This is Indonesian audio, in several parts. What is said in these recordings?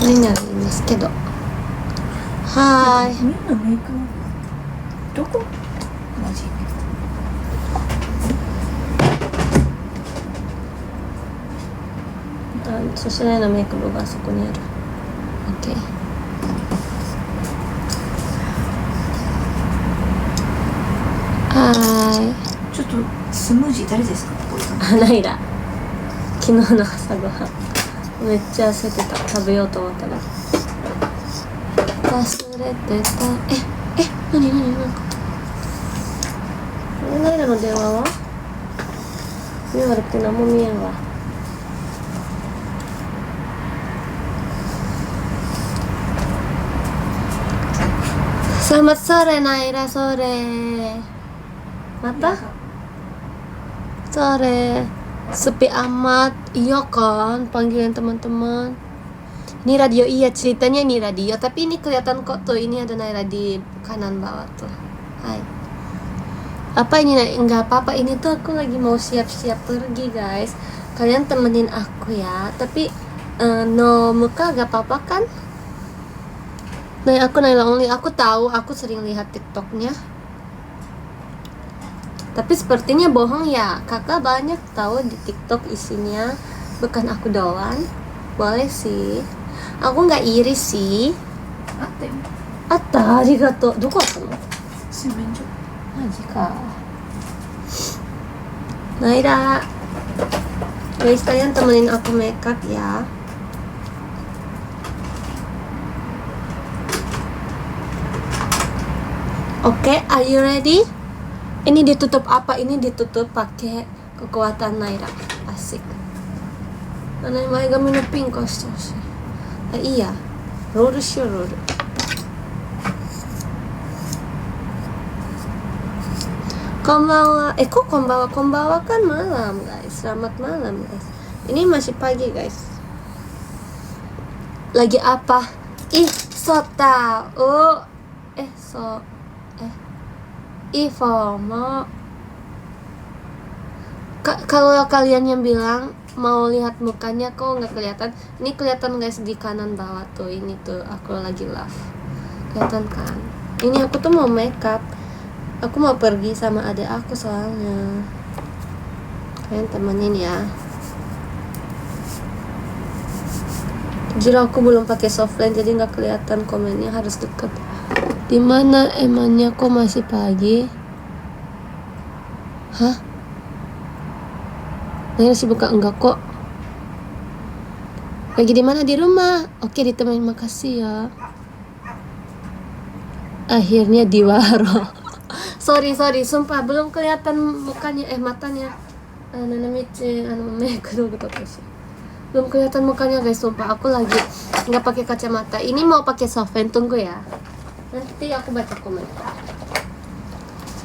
になるんですけど、はーい。みんなメイクどこマジそしてないのメイク部があそこにある。 OK。 はーい。ちょっとスムージー誰ですか？ナイラ、昨日の朝ごはんめっちゃ焦ってた。食べようと思ったら忘れてた。何ナイラの電話は目悪くて何も見えんわ。Selamat sore Naira, sore. Mata? Sore. Sepi amat. Iya kan, panggilan teman-teman. Ini radio, iya ceritanya ini radio, tapi ini kelihatan kok tuh, ini ada Naira di kanan bawah tuh. Hai. Apa ini? Enggak apa-apa, ini tuh aku lagi mau siap-siap pergi guys. Kalian temenin aku ya. Tapi no muka gak apa-apa kan? Nah, aku Naila Only, aku tahu, aku sering lihat TikToknya. Tapi sepertinya bohong ya. Kakak banyak tahu di TikTok isinya bukan aku doang. Boleh sih. Aku nggak iri sih. Atta, arigato. Doko atamu? Semenjak. Maji ka. Naila. Guys, kalian temenin aku makeup ya. Oke, are you ready? Ini ditutup apa? Ini ditutup pakai kekuatan Naira. Asik. Karena前髪のピンクしてほしい。いいや。ロールしよう、ロール。こんばんは。kok こんばんは? こんばんは kan malam, guys. Selamat malam, guys. Ini masih pagi, guys. Lagi apa? Ih, so tau. FOMO. Kalau kalian yang bilang mau lihat mukanya kok nggak kelihatan, ini kelihatan guys di kanan bawah tuh. Ini tuh aku lagi love, kelihatan kan? Ini aku tuh mau makeup, aku mau pergi sama adik aku soalnya. Kalian temenin ya. Jujur aku belum pakai softline jadi nggak kelihatan komennya, harus deket. Dimana emangnya kok masih pagi? Hah? Naila sibuk enggak kok. Lagi di mana? Di rumah. Oke, ditemenin, makasih ya. Akhirnya di waro. sorry, sumpah belum kelihatan mukanya, matanya. Belum kelihatan mukanya guys, sumpah aku lagi nggak pakai kacamata. Ini mau pakai softline, tunggu ya. Nanti aku baca komen.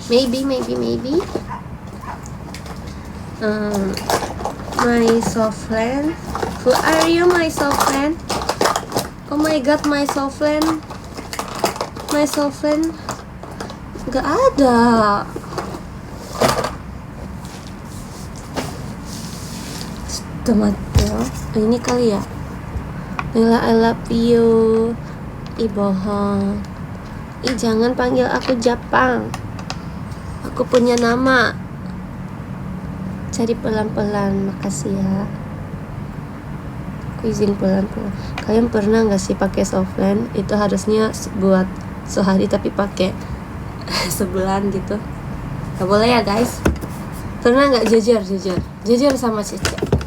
Maybe. My soft friend. Who are you, my soft friend? Oh my god, my soft friend. Gak ada. Tomato. Ini kali ya. Naila, I love you. Bohong. Jangan panggil aku Japang. Aku punya nama. Cari pelan-pelan, makasih ya. Aku izin pelan-pelan. Kalian pernah nggak sih pakai softline? Itu harusnya buat sehari tapi pakai sebulan gitu. Gak boleh ya guys. Pernah nggak? Jujur sama Cici.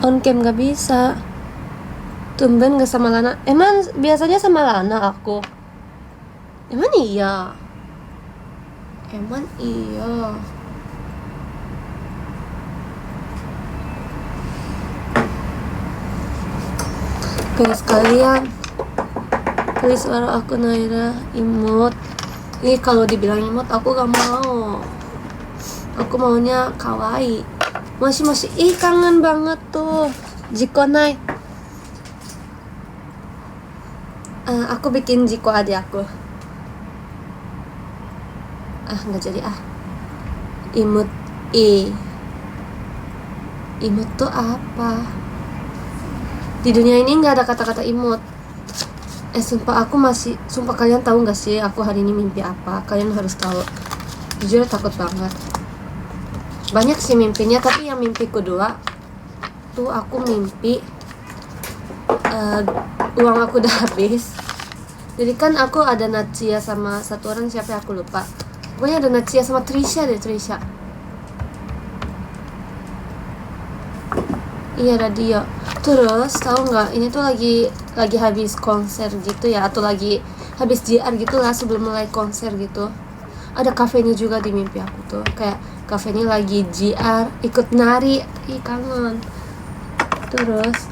On cam gak bisa. Tumben gak sama Lana. Emang biasanya sama Lana aku? Emang iya. Guys, kalian tulis suara aku Naira, imut. Ini kalau dibilang imut aku gak mau. Aku maunya kawaii. Masih kangen banget tuh Jikonai. Aku bikin Jiko adik aku. Nggak jadi Imut imut tuh apa? Di dunia ini nggak ada kata-kata imut. Sumpah kalian tahu nggak sih aku hari ini mimpi apa? Kalian harus tahu. Jujur takut banget. Banyak sih mimpinya, tapi yang mimpi kedua tuh aku mimpi uang aku udah habis. Jadi kan aku ada Natsia sama satu orang, siapa ya, aku lupa. Pokoknya ada Natsia sama Trisha. Iya, radio. Terus tahu nggak, ini tuh lagi habis konser gitu ya, atau lagi habis JR gitu lah, sebelum mulai konser gitu. Ada kafenya juga di mimpi aku tuh, kayak kafenya lagi JR, ikut nari, kangen. Terus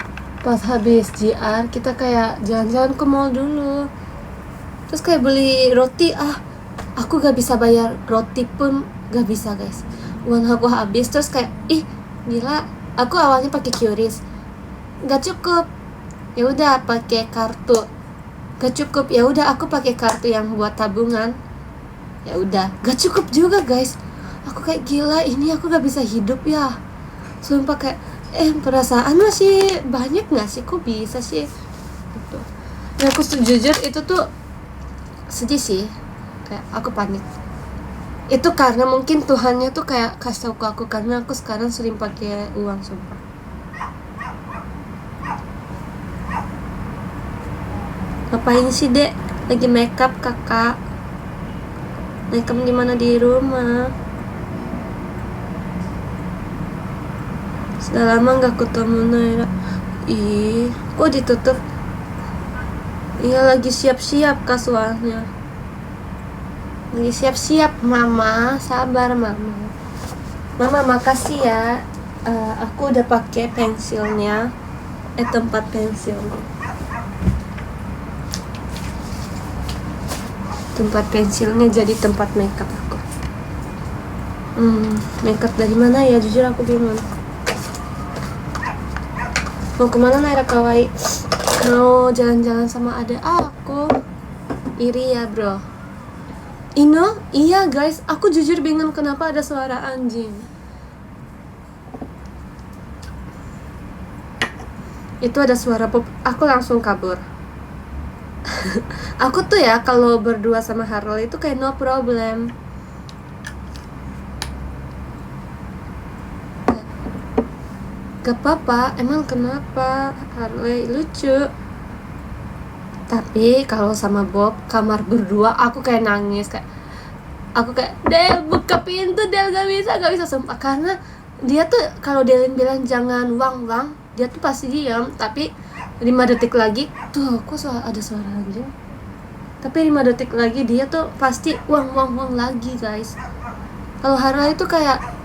pas habis JR kita kayak jalan-jalan ke mall dulu, terus kayak beli roti. Aku gak bisa bayar roti pun gak bisa guys, uang aku habis. Terus kayak gila, aku awalnya pakai QRIS, gak cukup, ya udah pakai kartu, gak cukup, ya udah aku pakai kartu yang buat tabungan, ya udah gak cukup juga guys. Aku kayak gila, ini aku gak bisa hidup ya, sumpah. Kayak perasaan masih banyak gak sih, kok bisa sih gitu. Nah, aku jujur itu tuh sedih sih, kayak aku panik. Itu karena mungkin Tuhannya tuh kayak kasih tau ke aku, karena aku sekarang sering pakai uang, sumpah. Ngapain sih dek? Lagi makeup kakak? Makeup di mana? Di rumah. Sudah lama nggak ketemu Naira. Kok ditutup? Iya, lagi siap-siap kasualnya. Lagi siap-siap mama, sabar mama. Mama makasih ya. Aku udah pakai pensilnya. Tempat pensilnya. Tempat pensilnya jadi tempat makeup aku. Makeup dari mana ya? Jujur aku bingung. Mau kemana Naira Kawaii? Mau jalan-jalan sama adek aku. Iri ya bro. Iya guys, aku jujur bingung kenapa ada suara anjing. Itu ada suara pop, aku langsung kabur. Aku tuh ya kalau berdua sama Harley itu kayak no problem. Gak apa-apa, emang kenapa? Harley lucu. Tapi kalau sama Bob kamar berdua aku kayak nangis, aku kayak Del buka pintu, Del gak bisa sumpah. Karena dia tuh kalau Delin bilang jangan wang, dia tuh pasti diam. Tapi 5 detik lagi tuh kok ada suara anjing. Tapi 5 detik lagi dia tuh pasti wang lagi guys. Kalau Harley itu kayak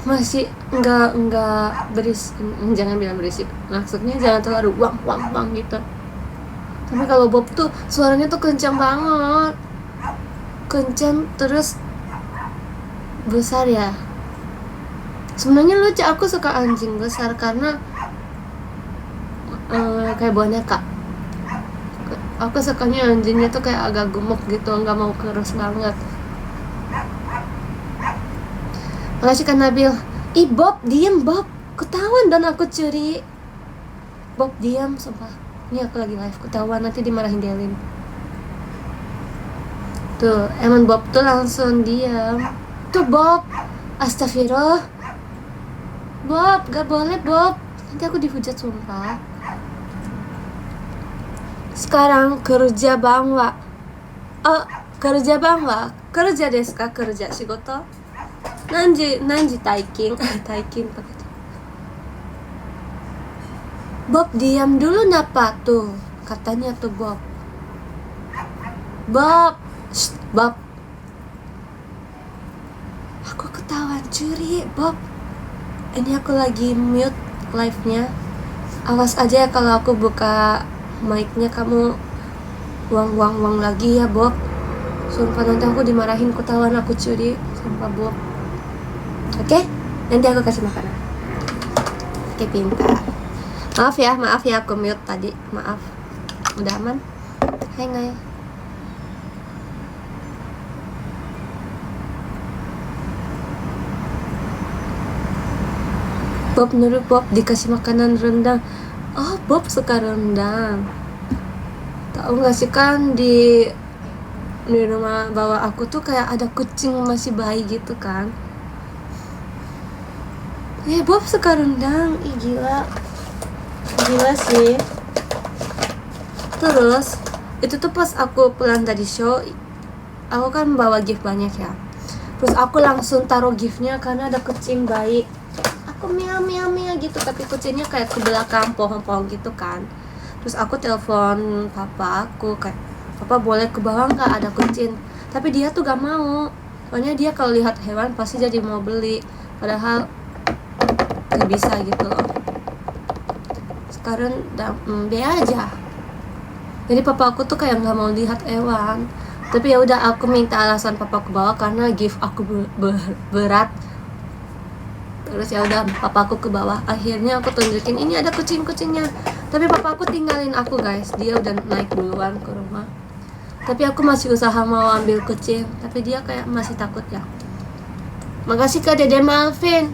masih enggak berisik, jangan bilang berisik, maksudnya jangan terlalu wang gitu. Tapi kalau Bob tuh suaranya tuh kencang banget, kencang terus besar ya. Sebenarnya lucu, aku suka anjing besar karena kayak boneka. Aku sukanya anjingnya tuh kayak agak gemuk gitu, nggak mau kurus banget. Makasih kan Nabil. Bob, diem Bob, ketahuan dan aku curi. Bob diam, sumpah. Ini aku lagi live, ketahuan nanti dimarahin Delin. Tuh, emang Bob tuh langsung diam. Tuh Bob, astagfirullah. Bob, gak boleh Bob. Nanti aku dihujat sumpah. Sekarang kerja bangwa. Kerja desu ka? Kerja shigoto? Nanji taikin pakai. Bob diam dulu napa tuh, katanya tuh Bob. Shh, Bob. Aku ketahuan curi Bob. Ini aku lagi mute live-nya. Awas aja ya kalau aku buka mic-nya kamu wang lagi ya Bob. Sumpah nanti aku dimarahin, ketahuan aku curi. Sumpah Bob. Oke? Nanti aku kasih makanan. Oke, pintar. Maaf ya aku mute tadi. Maaf. Udah aman? Hai Naya. Bob nurut, Bob dikasih makanan rendang. Oh, Bob suka rendang. Tahu nggak sih kan di rumah bawah aku tuh kayak ada kucing masih bayi gitu kan. Bob suka rendang. Ih, gila sih. Terus itu tuh pas aku pulang dari show, aku kan bawa gift banyak ya. Terus aku langsung taruh giftnya karena ada kucing bayi. Aku miau gitu, tapi kucingnya kayak ke belakang pohon-pohon gitu kan. Terus aku telepon papa aku, kayak, papa boleh ke bawah nggak, ada kucing. Tapi dia tuh gak mau, soalnya dia kalau lihat hewan pasti jadi mau beli, padahal gak bisa gitu loh. Sekarang dia aja. Jadi papa aku tuh kayak nggak mau lihat hewan. Tapi ya udah, aku minta alasan papa ke bawah karena gift aku berat. Terus ya udah, papaku ke bawah. Akhirnya aku tunjukin ini ada kucing-kucingnya. Tapi papaku tinggalin aku guys, dia udah naik duluan ke rumah. Tapi aku masih usaha mau ambil kucing, tapi dia kayak masih takut ya. Makasih ke Dede Malvin.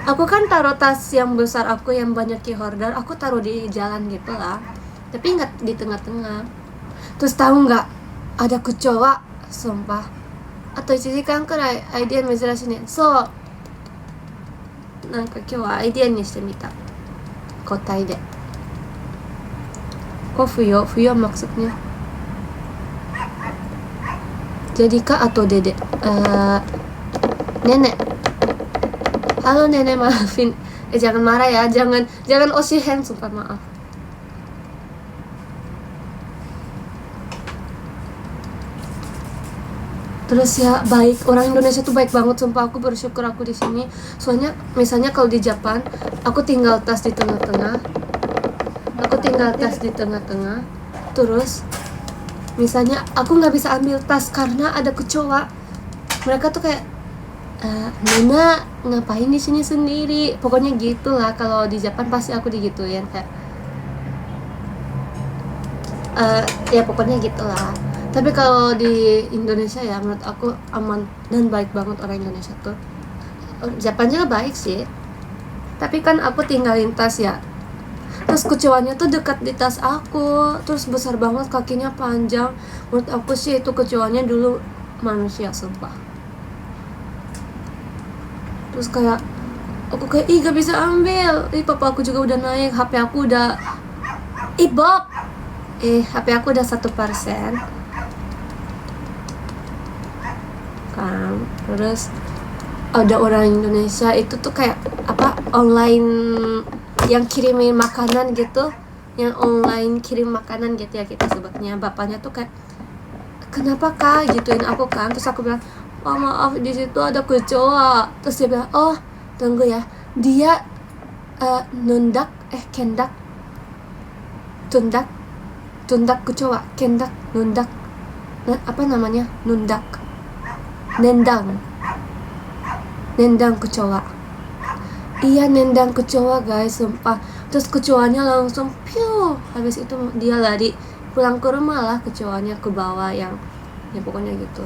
Aku kan taruh tas yang besar aku yang banyak key holder, aku taruh di jalan gitu lah. Tapi nggak di tengah-tengah. Terus tahu nggak? Ada kecoa, sumpah. Atau cici kan kerai, idea珍しいね。そう。なんか今日はアイディアにしてみた、交代で。Oh Fuyo maksudnya. Jadi kak atau dedek? Nenek. Halo nenek maafin. Jangan marah ya, jangan osihen, sumpah maaf. Terus ya baik, orang Indonesia tuh baik banget, sumpah aku bersyukur aku di sini. Soalnya misalnya kalau di Jepang, aku tinggal tas di tengah-tengah. Terus misalnya aku nggak bisa ambil tas karena ada kecoa. Mereka tuh kayak, Nena ngapain di sini sendiri? Pokoknya gitulah. Kalau di Jepang pasti aku digituin kayak, ya pokoknya gitulah. Tapi kalau di Indonesia ya menurut aku aman dan baik banget orang Indonesia tuh. Jepang juga baik sih. Tapi kan aku tinggalin tas ya. Terus kecoanya tuh dekat di tas aku. Terus besar banget, kakinya panjang. Menurut aku sih itu kecoanya dulu manusia, sumpah. Terus kayak aku kayak, gak bisa ambil. Papa aku juga udah naik, HP aku udah Bob. HP aku udah 1%. Kan terus ada orang Indonesia itu tuh kayak apa, online yang kirimin makanan gitu, yang online kirim makanan gitu ya kita sebutnya. Bapaknya tuh kayak, kenapa kak gituin aku kan. Terus aku bilang, maaf di situ ada kecoa. Terus dia bilang, oh tunggu ya, dia tundak kecoa, kendak nundak, apa namanya, nendang kecoa. Iya, nendang kecoa guys, sumpah. Terus kecoanya langsung piu. Habis itu dia lari pulang ke rumah lah, kecoanya ke bawah yang ya pokoknya gitu.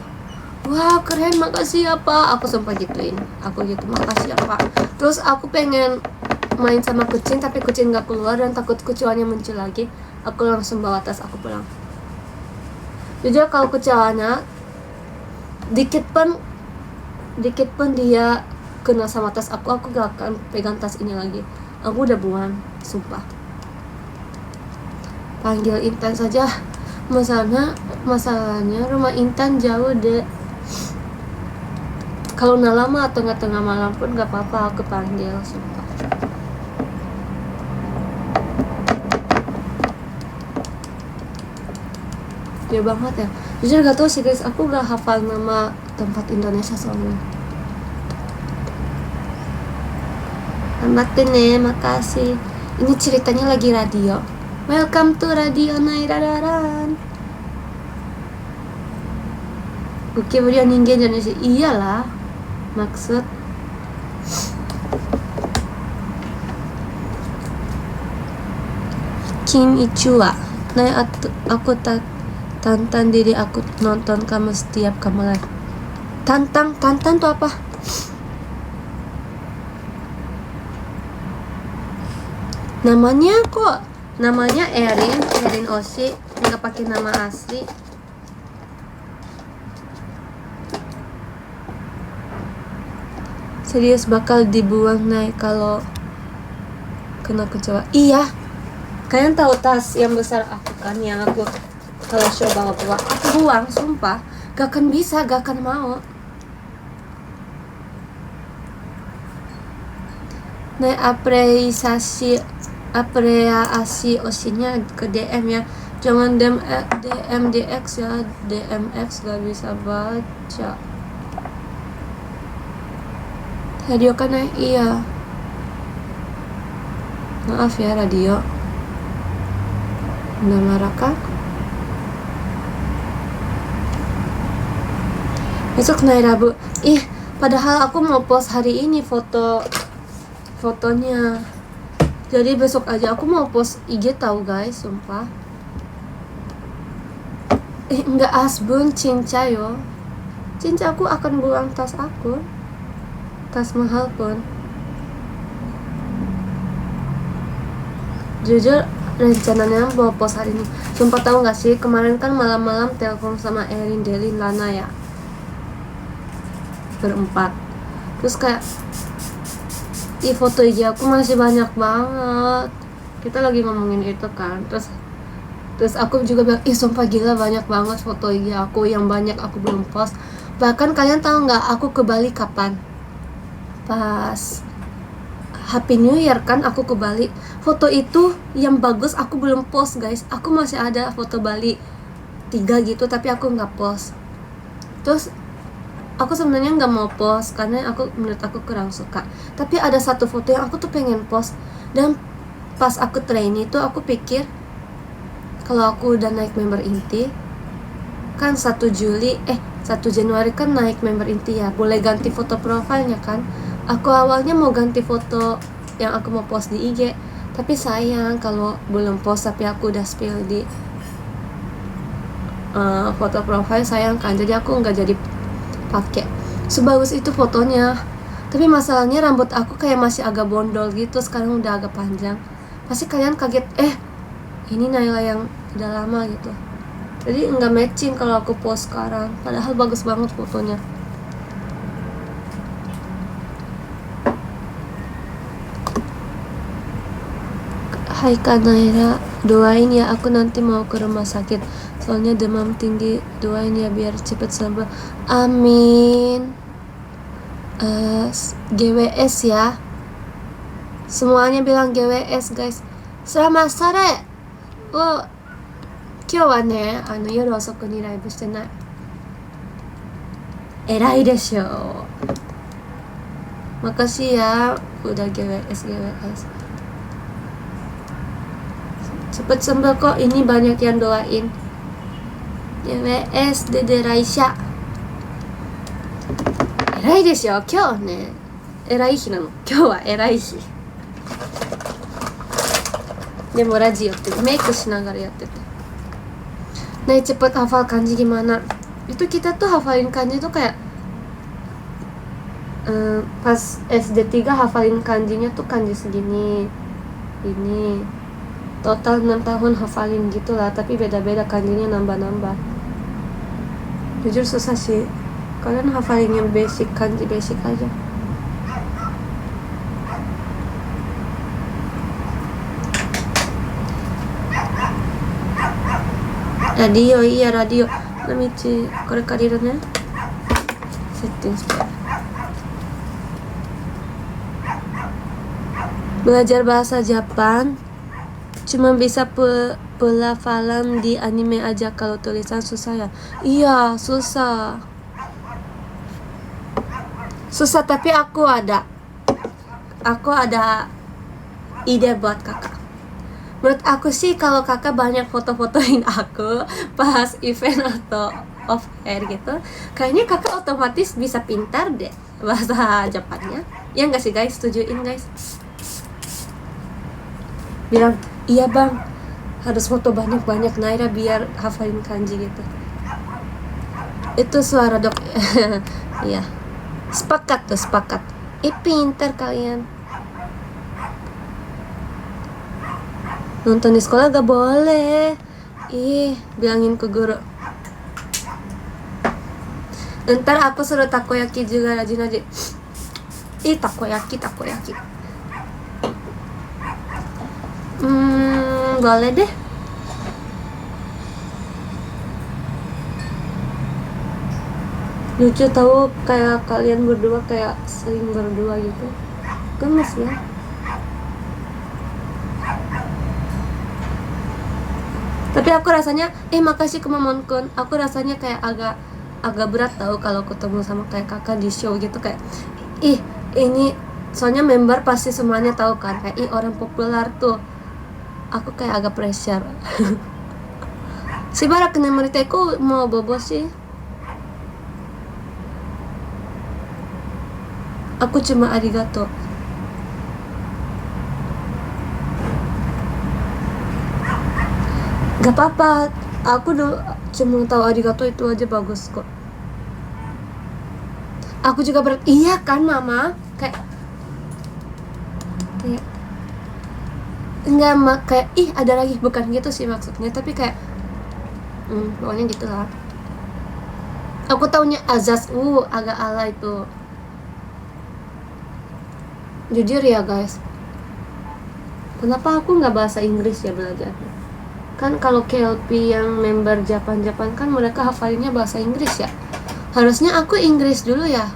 Wah keren, makasih ya pak. Aku sumpah gituin, aku gitu, makasih ya pak. Terus aku pengen main sama kucing tapi kucing gak keluar dan takut kecoanya muncul lagi. Aku langsung bawa tas aku pulang. Jujur kalau kecoanya dikit pun dia kena sama tas aku gak akan pegang tas ini lagi. Aku udah buang, sumpah. Panggil Intan saja. Masalahnya rumah Intan jauh deh. Kalau lama tengah-tengah malam pun gak apa-apa aku panggil, sumpah. Dia banget ya. Jujur gak tau sih guys, aku gak hafal nama tempat Indonesia soalnya. Selamat nih, makasih. Ini ceritanya lagi radio. Welcome to Radio Nairadaran. Gokiburi ningen Indonesia. Iyalah, maksud. Kim Ichua. Nah, aku tantang diri aku nonton kamu setiap kamu live. Tantang tuh apa? Namanya Erin Oshi, nggak pakai nama asli. Serius bakal dibuang naik kalau kena kecewa. Iya, kalian tahu tas yang besar aku kan, yang aku kalau show bawa-bawa, aku buang, sumpah. Gak akan bisa, gak akan mau. Naik apresiasi Oshinya ke DM ya. Jangan DM DX ya, DMX gak bisa baca. Radio kan naik, iya. Maaf ya radio. Udah marah kah? Besok naik Rabu. Padahal aku mau post hari ini fotonya. Jadi besok aja aku mau post IG tahu guys, sumpah. Enggak asbun cinca yo. Cinca aku akan buang tas aku. Tas mahal pun. Jujur rencananya mau post hari ini. Sumpah tahu nggak sih, kemarin kan malam-malam telepon sama Erin, Delin, Lana ya, berempat. Terus kayak foto IG aku masih banyak banget. Kita lagi ngomongin itu kan. Terus aku juga bilang, sumpah gila banyak banget foto IG aku yang banyak aku belum post. Bahkan kalian tahu nggak aku ke Bali kapan? Pas Happy New Year kan aku ke Bali. Foto itu yang bagus aku belum post guys. Aku masih ada foto Bali 3 gitu, tapi aku nggak post. Terus aku sebenarnya nggak mau post karena menurut aku kurang suka. Tapi ada satu foto yang aku tuh pengen post. Dan pas aku training itu aku pikir kalau aku udah naik member inti kan 1 Januari kan naik member inti ya, boleh ganti foto profilnya kan. Aku awalnya mau ganti foto yang aku mau post di IG, tapi sayang kalau belum post tapi aku udah spill di foto profile, sayang kan. Jadi aku nggak jadi pakai. Sebagus itu fotonya, tapi masalahnya rambut aku kayak masih agak bondol gitu, sekarang udah agak panjang. Pasti kalian kaget, ini Naila yang udah lama gitu. Jadi nggak matching kalau aku post sekarang, padahal bagus banget fotonya. Hai Kak Naira, doain ya aku nanti mau ke rumah sakit, soalnya demam tinggi. Doain ya biar cepet sembuh. Amin. GWS ya. Semuanya bilang GWS guys. Selamat sore. 今日はね、夜遅くにライブしてない。偉いでしょ。Makasih ya udah GWS. Cepet sembuh kok, ini banyak yang doain. GWS Dede Raisha. 偉いでしょ。今日ね、偉い日なの。今日は偉い日。でもラジオってメイクしながらやってて. Nah, cepet hafal kanji gimana? Itu kita tuh hafalin kanji tuh kayak pas SD 3 hafalin kanjinya tuh kanji segini. Ini total 6 tahun hafalin gitulah, tapi beda-beda kanjinya, nambah-nambah. Jujur susah sih. Kalian hafalin yang basic, kanji basic aja. Radio, iya radio. Namichi, kore kariru ne. Setting spare. Belajar bahasa Jepang cuma bisa pelafalan di anime aja, kalau tulisan susah ya. Iya, susah. Susah, tapi aku ada ide buat kakak. Menurut aku sih kalau kakak banyak foto-fotoin aku pas event atau off air gitu, kayaknya kakak otomatis bisa pintar deh bahasa Jepannya. Ya nggak sih guys? Setujuin guys? Bilang, iya bang, harus foto banyak-banyak Naira biar hafalin kanji gitu. Itu suara dok. Iya, sepakat. Pintar kalian. Nonton di sekolah gak boleh. Ih, bilangin ke guru. Ntar aku suruh takoyaki juga rajin aja. Ih, takoyaki. Boleh deh. Lucu tahu kayak kalian berdua kayak sering berdua gitu. Gemes ya. Tapi aku rasanya, makasih ke Mamonkun. Aku rasanya kayak agak berat tahu kalau ketemu sama kayak kakak di show gitu, kayak ini soalnya member pasti semuanya tahu kan, kayak orang populer tuh. Aku kayak agak pressure. Si barak kena meriteku mau bobo sih. Aku cuma arigato. Gak apa-apa. Aku cuma tahu arigato itu aja bagus kok. Aku juga berat. Iya kan mama? Kayak enggak kayak ada lagi, bukan gitu sih maksudnya, tapi kayak pokoknya gitulah. Aku taunya azas agak ala itu. Jujur ya guys, kenapa aku nggak bahasa Inggris ya belajar? Kan kalau KLP yang member Japan kan mereka hafalinnya bahasa Inggris ya. Harusnya aku Inggris dulu ya.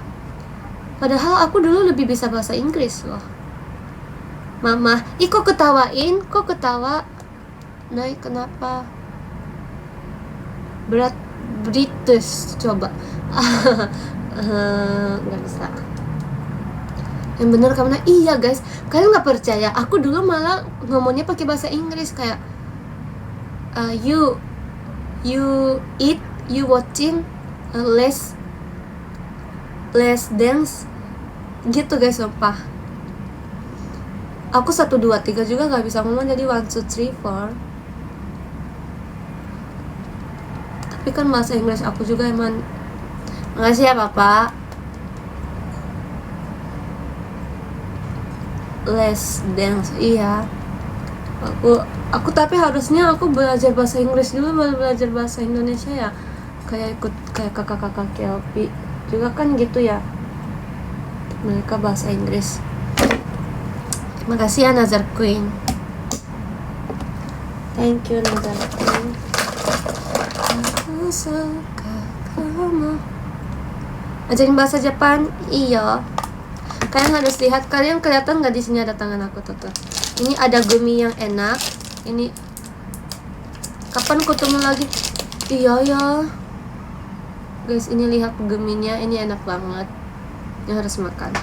Padahal aku dulu lebih bisa bahasa Inggris loh. Mama, kok ketawain? Kok ketawa? Naik kenapa? Berat British coba. Nggak bisa. Yang bener kamu iya guys, kalian nggak percaya, aku dulu malah ngomongnya pakai bahasa Inggris kayak you eat, you watching, less dance gitu guys, sumpah. Aku 1, 2, 3 juga nggak bisa ngomong, jadi 1, 2, 3, 4. Tapi kan bahasa Inggris aku juga emang. Makasih ya papa. Less dance, iya. Aku tapi harusnya aku belajar bahasa Inggris dulu baru belajar bahasa Indonesia ya. Kayak ikut kayak kakak-kakak KLP juga kan gitu ya. Mereka bahasa Inggris. Terima kasih ya Nazar Queen. Thank you Nazar Queen. Aku suka kamu. Ajarin bahasa Jepang, iya. Kalian harus lihat, kalian kelihatan nggak di sini ada tangan aku tuh. Ini ada gumi yang enak. Ini kapan ketemu lagi? Iya ya. Guys, ini lihat guminya, ini enak banget. Ini harus makan.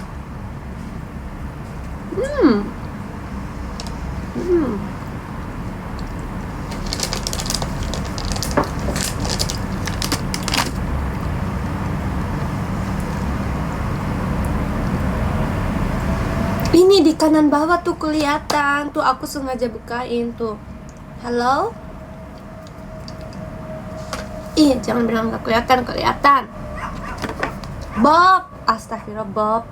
Ini di kanan bawah tuh kelihatan. Tuh aku sengaja bukain tuh. Halo? Jangan bilang gak kelihatan. Bob! Astagfirullah Bob.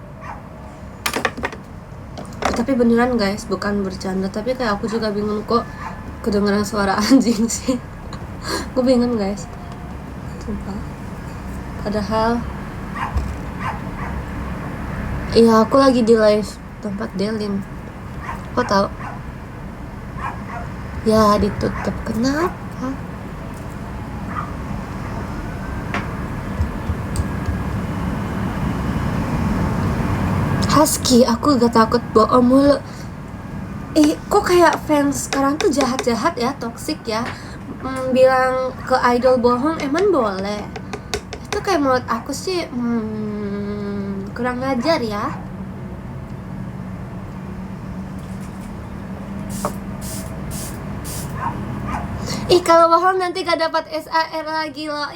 Tapi beneran guys, bukan bercanda. Tapi kayak aku juga bingung kok kedengeran suara anjing sih. Gue bingung guys, sumpah. Padahal aku lagi di live tempat Delim. Kok tahu? Ya ditutup, kenapa? Husky, aku gak takut bohong mulu. Kok kayak fans sekarang tuh jahat-jahat ya, toksik ya. Bilang ke idol bohong emang boleh? Itu kayak menurut aku sih kurang ngajar ya. Kalau bohong nanti gak dapat SAR lagi loh.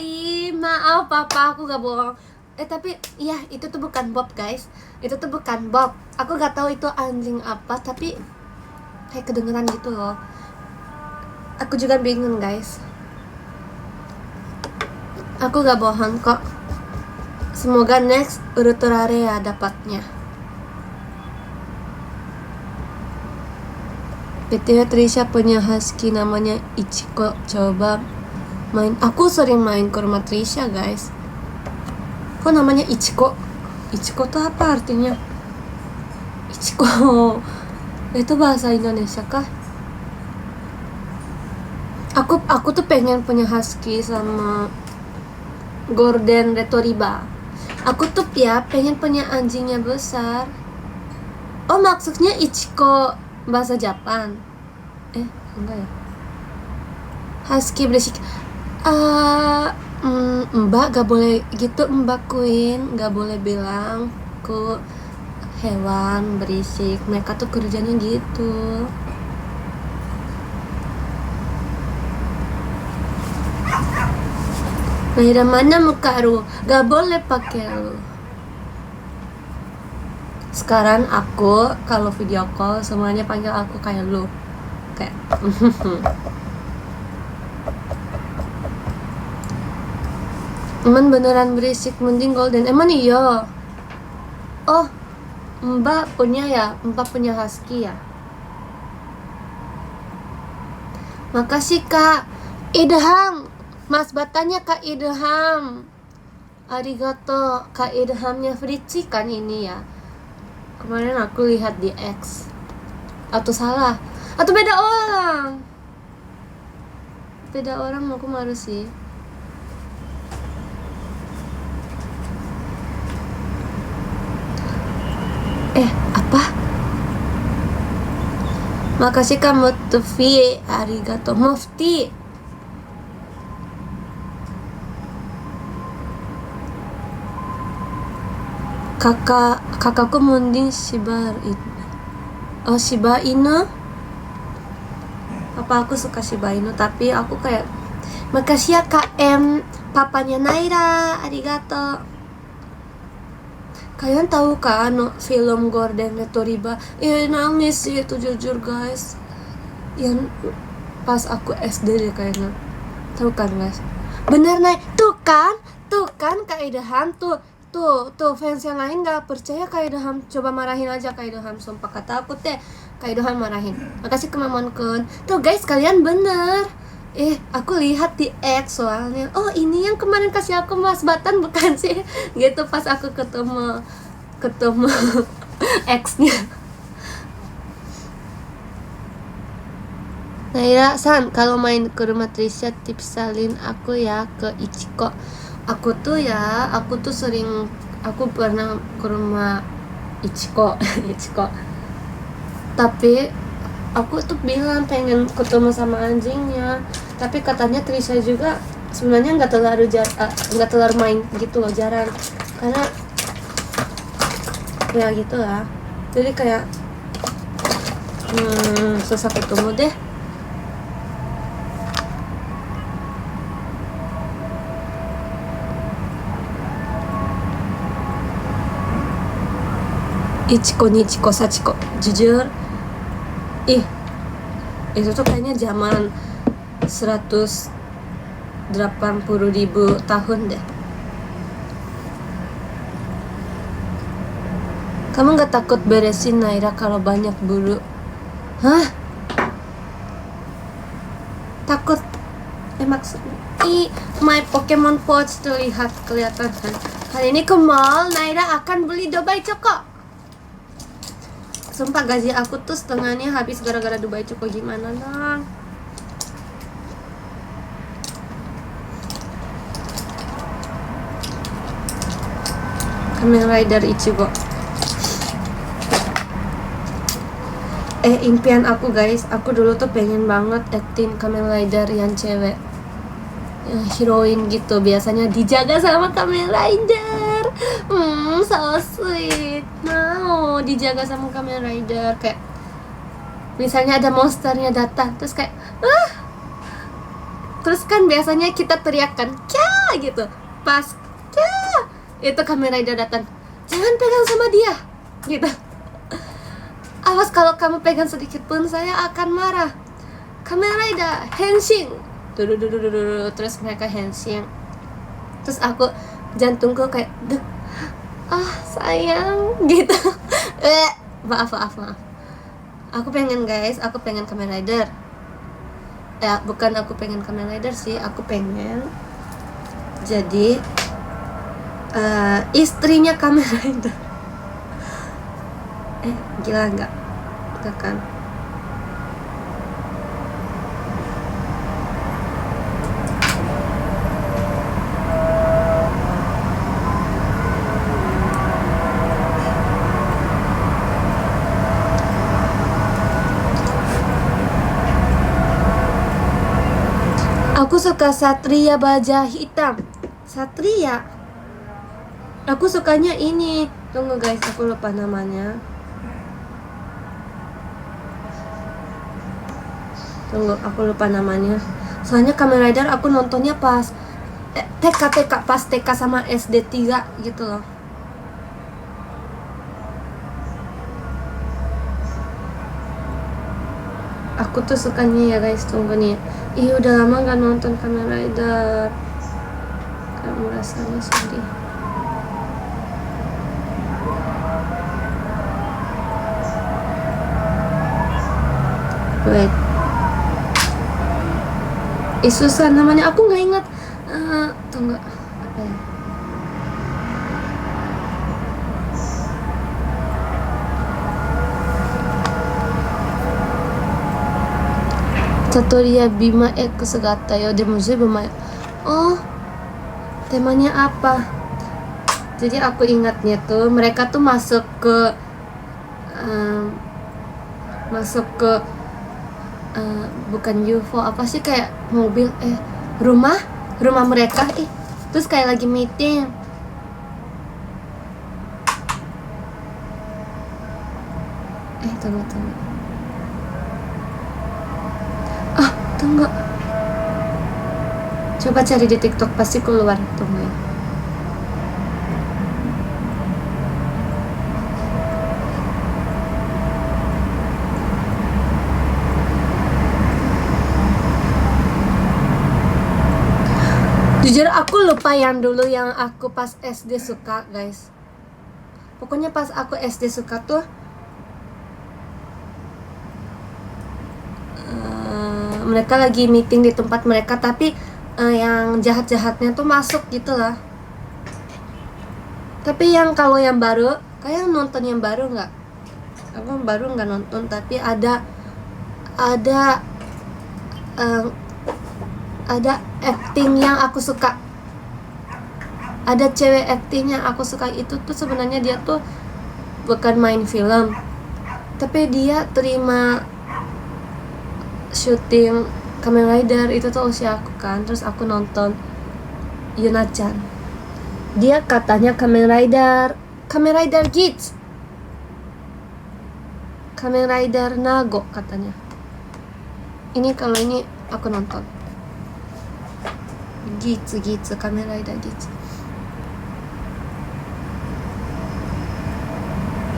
Maaf papa, aku gak bohong. Tapi ya itu tuh bukan Bob guys. Itu tuh bukan Bob. Aku gak tahu itu anjing apa, tapi kayak kedengeran gitu loh. Aku juga bingung guys. Aku gak bohong kok. Semoga next Uruturare ya dapatnya. BTW Trisha punya husky namanya Ichiko. Coba main. Aku sering main ke rumah Trisha, guys. Kok namanya Ichiko? Ichiko tuh apa artinya? Ichiko itu bahasa Indonesia kah? Aku tuh pengen punya husky sama Golden Retriever. Aku tuh pengen punya anjingnya besar. Oh, maksudnya Ichiko bahasa Jepang. Enggak ya. Husky berisik. Mbak gak boleh gitu, Mbak Queen. Gak boleh bilang ke hewan berisik. Mereka tuh kerjanya gitu. Naira, mana muka lu? Gak boleh pakai lu. Sekarang aku kalau video call semuanya panggil aku kayak lu. Kayak Emang beneran berisik, mending Golden. Emang iya? Oh, Mbak punya husky ya? Makasih Kak Idham. Mas Batanya Kak Idham. Arigato. Kak Idhamnya Fritzi kan ini ya. Kemarin aku lihat di X. Atau salah? Atau beda orang? Beda orang, aku malu sih. Apa? Makasih Kak Mufti. Arigato Mufti. Kakakku mending Shiba Inu. Apa aku suka Shiba Inu, tapi aku kayak makasih ya Kak M, papanya Naira. Arigato. Kalian tahu kan film Golden Retriever? Nangis sih itu jujur guys. Yang pas aku SD deh kayaknya. Tahu kan guys? Bener nih, tuh kan Kak Idham tuh fans yang lain gak percaya Kak Idham. Coba marahin aja Kak Idham, sumpah kata aku teh Kak Idham marahin. Makasih ke Mamonkun. Tuh guys, kalian bener. Aku lihat di X soalnya. Oh, ini yang kemarin kasih aku Mas Batan bukan sih? Gitu pas aku ketemu X-nya. Naira San, kalau main ke rumah Trisha tipsalin aku ya ke Ichiko. Aku tuh sering, aku pernah ke rumah Ichiko. Tapi aku tuh bilang pengen ketemu sama anjingnya, tapi katanya Trisha juga sebenarnya nggak terlalu main gitu loh, jarang, karena ya gitu lah, jadi kayak susah ketemu deh. Ichiko Nichiko Sachiko, jujur itu tuh kayaknya zaman 180.000 tahun deh. Kamu gak takut beresin Naira kalau banyak bulu? Hah? Takut? Maksudnya my Pokemon Pouch terlihat kelihatan kan? Kali ini ke mall, Naira akan beli Dubai Choco. Sumpah gaji aku tuh setengahnya habis gara-gara Dubai Choco, gimana dong? Kamen Rider Ichigo. Impian aku guys, aku dulu tuh pengen banget acting Kamen Rider yang cewek, yang heroin gitu, biasanya dijaga sama Kamen Rider. So sweet. Mau dijaga sama Kamen Rider, kayak misalnya ada monsternya datang, terus kayak terus kan biasanya kita teriakan kya gitu, pas kya itu Kamen Rider datang, jangan pegang sama dia gitu. Awas kalau kamu pegang sedikit pun saya akan marah. Kamen Rider henshin, terus mereka henshin, terus aku jantungku kayak dek, sayang gitu. Maaf Aku pengen guys, aku pengen Kamen Rider. Bukan aku pengen Kamen Rider sih, aku pengen jadi istrinya Kamen Rider. Gila nggak? Nggak kan? Aku suka Satria Baja Hitam. Satria. Aku sukanya ini. Tunggu guys, aku lupa namanya. Tunggu, aku lupa namanya. Soalnya Kamen Rider aku nontonnya pas pas TK sama SD 3 gitu loh. Aku tuh sukanya ya guys, tunggu nih. Udah lama gak nonton Kamen Rider. Kamu rasanya sedih. Wait. Susah namanya, aku nggak ingat. Tunggu, apa ya? Satoria Bima X Gata yo, demo zuibu mae. Oh, temanya apa? Jadi aku ingatnya tuh mereka tuh masuk ke bukan UFO, apa sih, kayak mobil rumah mereka terus kayak lagi meeting. Tunggu. Tunggu. Coba cari di TikTok, pasti keluar. Tunggu ya. Jujur aku lupa yang dulu yang aku pas SD suka guys. Pokoknya pas aku SD suka tuh mereka lagi meeting di tempat mereka, tapi yang jahat-jahatnya tuh masuk gitu lah. Tapi yang kalau yang baru, kayak nonton yang baru nggak? Aku baru nggak nonton, tapi ada acting yang aku suka. Ada cewek acting yang aku suka, itu tuh sebenarnya dia tuh bukan main film, tapi dia terima syuting Kamen Rider. Itu tuh usia aku kan, terus aku nonton Yuna-chan. Dia katanya Kamen Rider Kids, Kamen Rider Nago katanya. Ini kalau ini aku nonton Gitsu Kamen Rider Gitsu.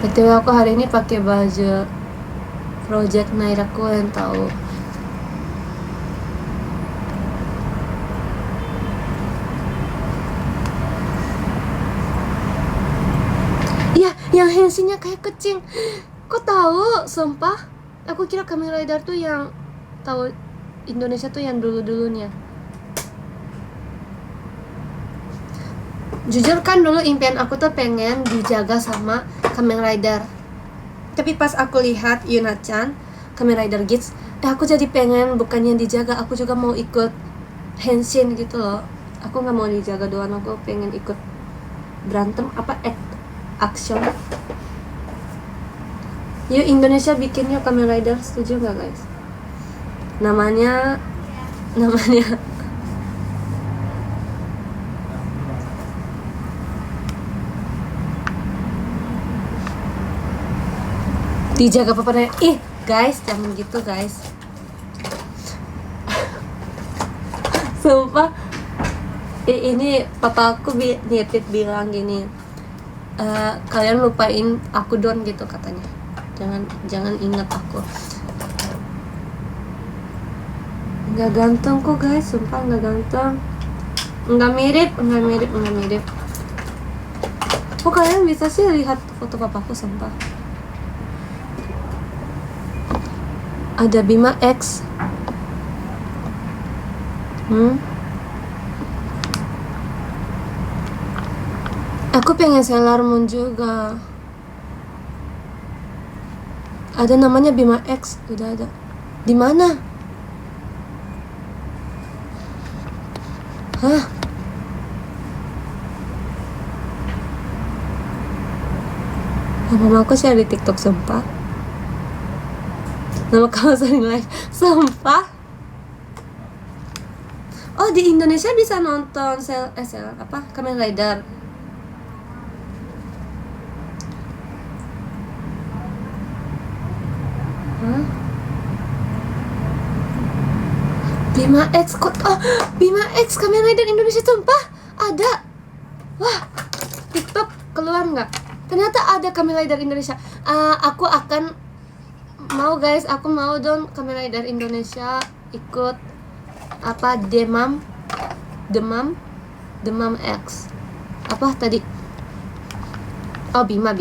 BTW aku hari ini pakai baju Project Naira Koen tahu. Iya, yang hensinya kayak kucing. Kok tahu? Sumpah, aku kira Kamen Rider tuh yang tahu Indonesia tuh yang dulu-dulunya. Jujur kan dulu impian aku tuh pengen dijaga sama Kamen Rider. Tapi pas aku lihat Yuna-chan, Kamen Rider Kids, aku jadi pengen bukannya dijaga, aku juga mau ikut henshin gitu loh. Aku nggak mau dijaga doang, aku pengen ikut berantem action. Yuk Indonesia bikin yuk Kamen Rider, setuju nggak guys? Namanya dijaga papanya. Guys, jangan gitu guys. Sumpah, ini papa aku nitip bilang gini, kalian lupain aku don gitu katanya. Jangan ingat aku. Nggak ganteng kok guys, sumpah nggak ganteng. Nggak mirip. Kok kalian bisa sih lihat foto papaku, sumpah. Ada Bima X. Aku pengen Sailor Moon juga. Ada namanya Bima X, udah ada. Di mana? Hah? Mama aku share di TikTok, sumpah. Nama kamu sering live, sumpah. Oh, di Indonesia bisa nonton Kamen Rider. Hah? Bima X kok? Oh, Bima X Kamen Rider Indonesia, sumpah ada. Wah, TikTok keluar nggak? Ternyata ada Kamen Rider Indonesia. Aku akan mau guys, aku mau dong Kamen Rider Indonesia ikut apa Demam X. Apa tadi? Oh, Bima.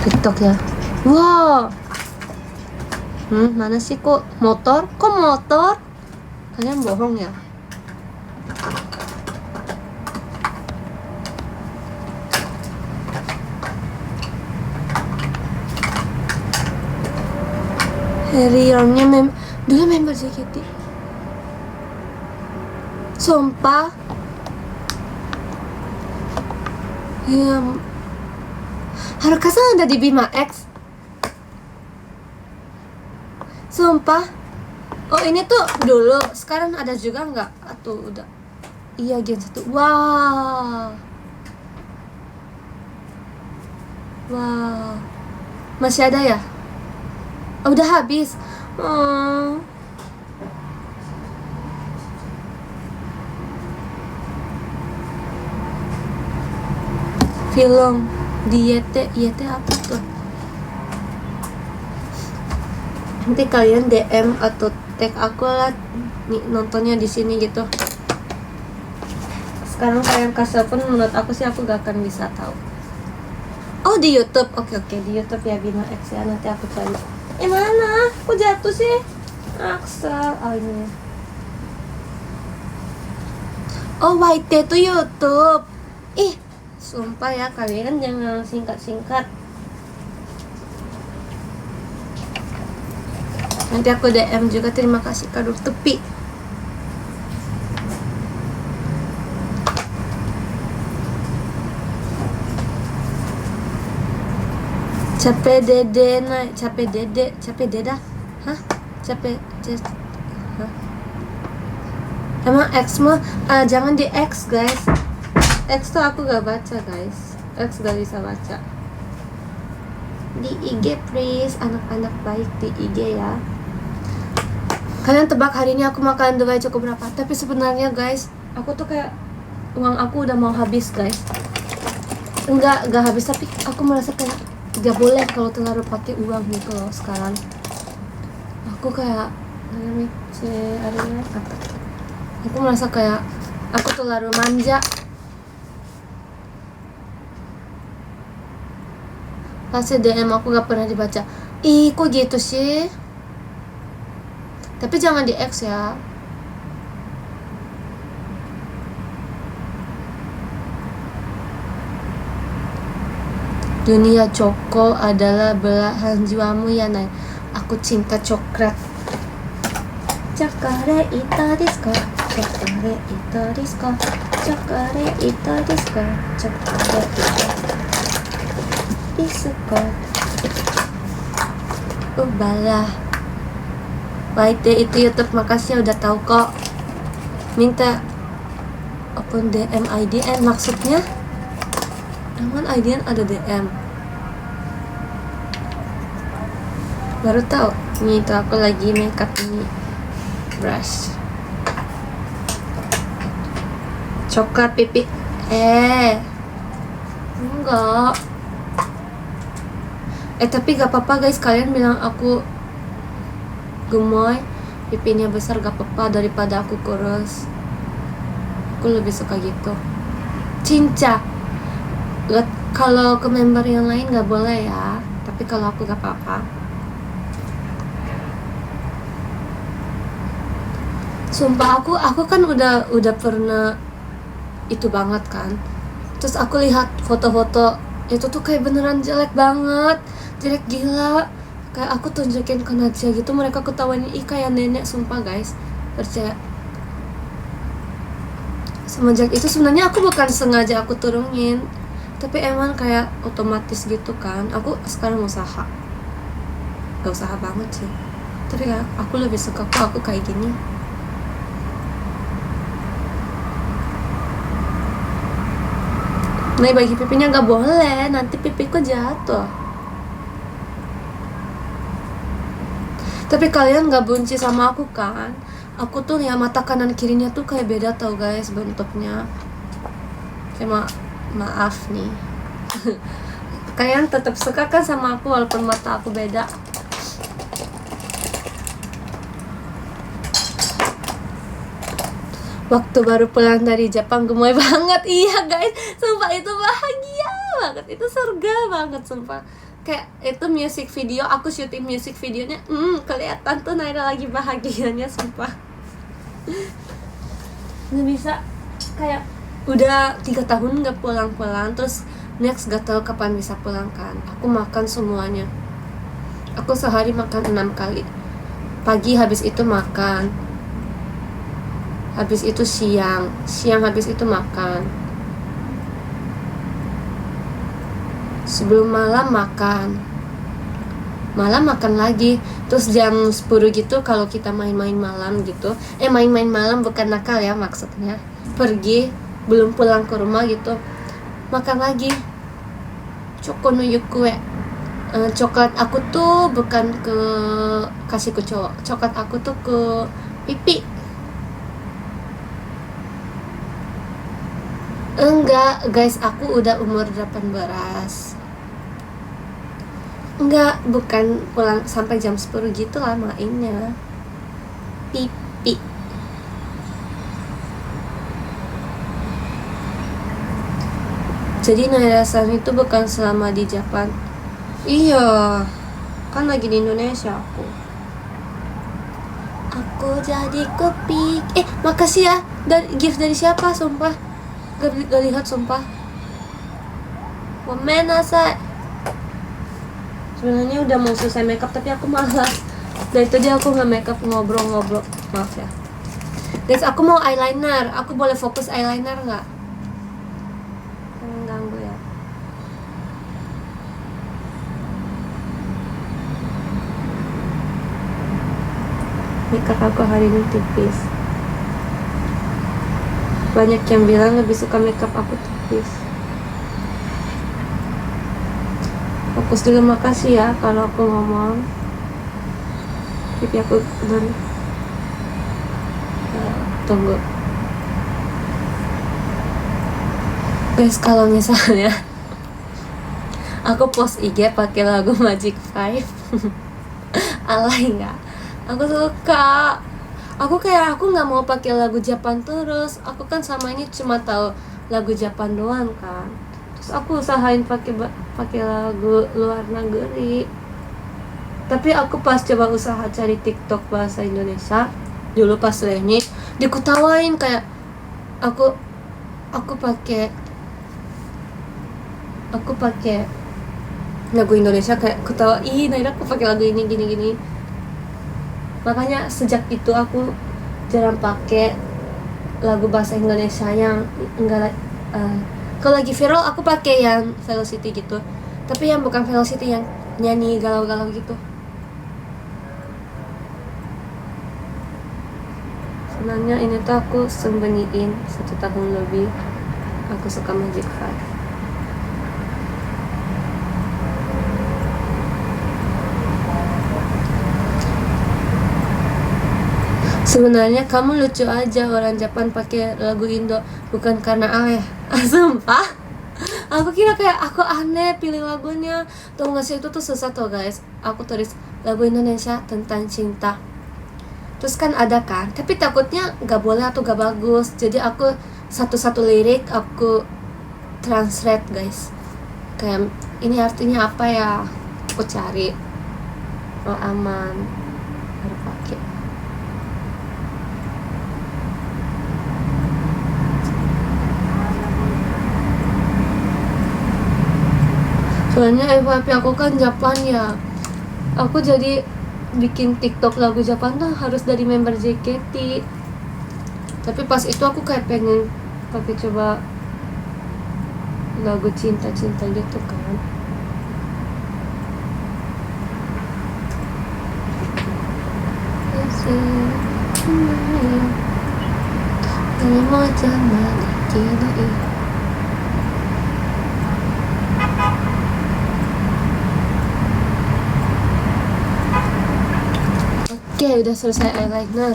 TikTok ya. Wow. Mana sih kok motor? Kok motor? Kalian bohong ya? Harryonnya dulu member JKT. Sumpah. Ya, Haruka-san ada di Bima X. Sumpah. Oh, ini tuh dulu, sekarang ada juga nggak? Atau udah? Iya, Gen 1. Wow. Masih ada ya? Oh, udah habis. Oh. Film di YT apa tuh? Nanti kalian DM atau tag aku lah nih, nontonnya di sini gitu. Sekarang kalian kasih pun menurut aku sih aku gak akan bisa tahu. Oh, di YouTube. Oke, di YouTube ya Bima X ya. Nanti aku cari. Mana? Kok jatuh sih? Aksel. Oh, ini. Oh, YT tuh YouTube. Ih, sumpah ya, kalian jangan singkat-singkat. Nanti aku DM juga. Terima kasih kado tepi. Capek dede. Hah? Hah? Emang X mah jangan di X guys. X tuh aku gak baca guys. X gak bisa baca. Di IG please, anak-anak baik di IG ya. Kalian tebak hari ini aku makan doai cukup berapa? Tapi sebenarnya guys, aku tuh kayak uang aku udah mau habis guys. Enggak habis, tapi aku merasa kayak gak boleh kalau terlalu pakai uang gitu loh sekarang. Aku kayak aku merasa kayak aku terlalu manja. Pasti DM aku gak pernah dibaca. Ih, kok gitu sih? Tapi jangan di X ya. Dunia Coko adalah belahan jiwamu ya, Nay. Aku cinta coklat. Cokare ita desu ka? Cokare ita desu ka? Cokare ita desu ka? Cokare ita desu ka? Balah. YT itu YouTube, makasih udah tahu kok. Minta open DM IDN maksudnya? Emang IDN ada DM? Baru tahu. Nih itu aku lagi makeup ini brush. Coklat pipi. Enggak. Tapi gak apa-apa guys, kalian bilang aku gemoy, pipinya besar gak apa-apa daripada aku kurus. Aku lebih suka gitu. Cinca. Kalau ke member yang lain nggak boleh ya, tapi kalau aku nggak apa-apa. Sumpah aku kan udah pernah itu banget kan. Terus aku lihat foto-foto itu tuh kayak beneran jelek banget, jelek gila. Kayak aku tunjukin ke Nadia gitu, mereka ketawain, ih kayak nenek, sumpah guys, percaya. Semenjak itu sebenarnya aku bukan sengaja aku turunin, tapi emang kayak otomatis gitu kan. Aku sekarang usaha, gak usaha banget sih, tapi kayak aku lebih suka kok aku kayak gini. Nah, bagi pipinya gak boleh, nanti pipiku jatuh. Tapi kalian gak benci sama aku kan? Aku tuh ya mata kanan kirinya tuh kayak beda tau guys bentuknya. Kayak maaf nih. Kalian tetap suka kan sama aku walaupun mata aku beda? Waktu baru pulang dari Jepang gemoy banget. Iya guys, sumpah itu bahagia banget, itu surga banget sumpah. Kayak itu music video, aku syuting music videonya, kelihatan tuh Naira lagi bahagianya sumpah. Nggak bisa, kayak udah 3 tahun nggak pulang-pulang, terus next gak tahu kapan bisa pulang kan. Aku makan semuanya, aku sehari makan 6 kali. Pagi habis itu makan, habis itu siang habis itu makan, sebelum malam makan lagi, terus jam 10 gitu kalau kita main-main malam gitu, main-main malam bukan nakal ya maksudnya, pergi belum pulang ke rumah gitu, makan lagi choco no yukue. Coklat aku tuh bukan ke kasih ke cowok, coklat aku tuh ke pipi. Enggak guys, aku udah umur 18. Enggak, bukan pulang sampai jam 10 gitu lah mainnya. Pipi. Jadi Naira-san itu bukan selama di Jepang. Iya, kan lagi di Indonesia aku. Aku jadi kopi. Makasih ya, gift dari siapa sumpah? Gak lihat sumpah. Gomenasai. Sebenarnya udah mau selesai makeup tapi aku malas. Dari tadi aku nggak makeup, ngobrol-ngobrol. Maaf ya. Guys, aku mau eyeliner. Aku boleh fokus eyeliner nggak? Jangan ganggu ya. Makeup aku hari ini tipis. Banyak yang bilang lebih suka makeup aku tipis. Fokus dulu, makasih ya kalau aku ngomong. Pipi aku dan tunggu. Guys, kalau misalnya aku post IG pakai lagu Magic 5 alay nggak? Aku suka. Aku nggak mau pakai lagu Jepang terus. Aku kan sama ini cuma tahu lagu Jepang doang kan. Terus aku usahain pakai lagu luar negeri. Tapi aku pas coba usaha cari TikTok bahasa Indonesia dulu pas ini, diketawain kayak aku pakai lagu Indonesia, kayak ketawa, ih Naira aku pakai lagu ini gini. Makanya sejak itu aku jarang pakai lagu bahasa Indonesia yang enggak. Kalau lagi viral aku pakai yang Velocity gitu, tapi yang bukan Velocity yang nyanyi galau-galau gitu. Sebenarnya ini tuh aku sembunyiin 1 tahun lebih. Aku suka Magic 5. Sebenarnya kamu lucu aja, orang Jepang pakai lagu Indo bukan karena aneh. Sumpah, aku kira kayak aku aneh pilih lagunya. Tuh nggak sih, itu tuh susah tuh guys. Aku tulis lagu Indonesia tentang cinta, terus kan ada kan, tapi takutnya nggak boleh atau nggak bagus. Jadi aku satu-satu lirik aku translate guys. kayak ini artinya apa ya, aku cari. Oh aman, baru pakai. Soalnya FYP aku kan Japan ya, aku jadi bikin TikTok lagu Japan tuh harus dari member JKT. Tapi pas itu aku kayak pengen pakai coba lagu cinta-cinta gitu kan. Oke, udah selesai eyeliner.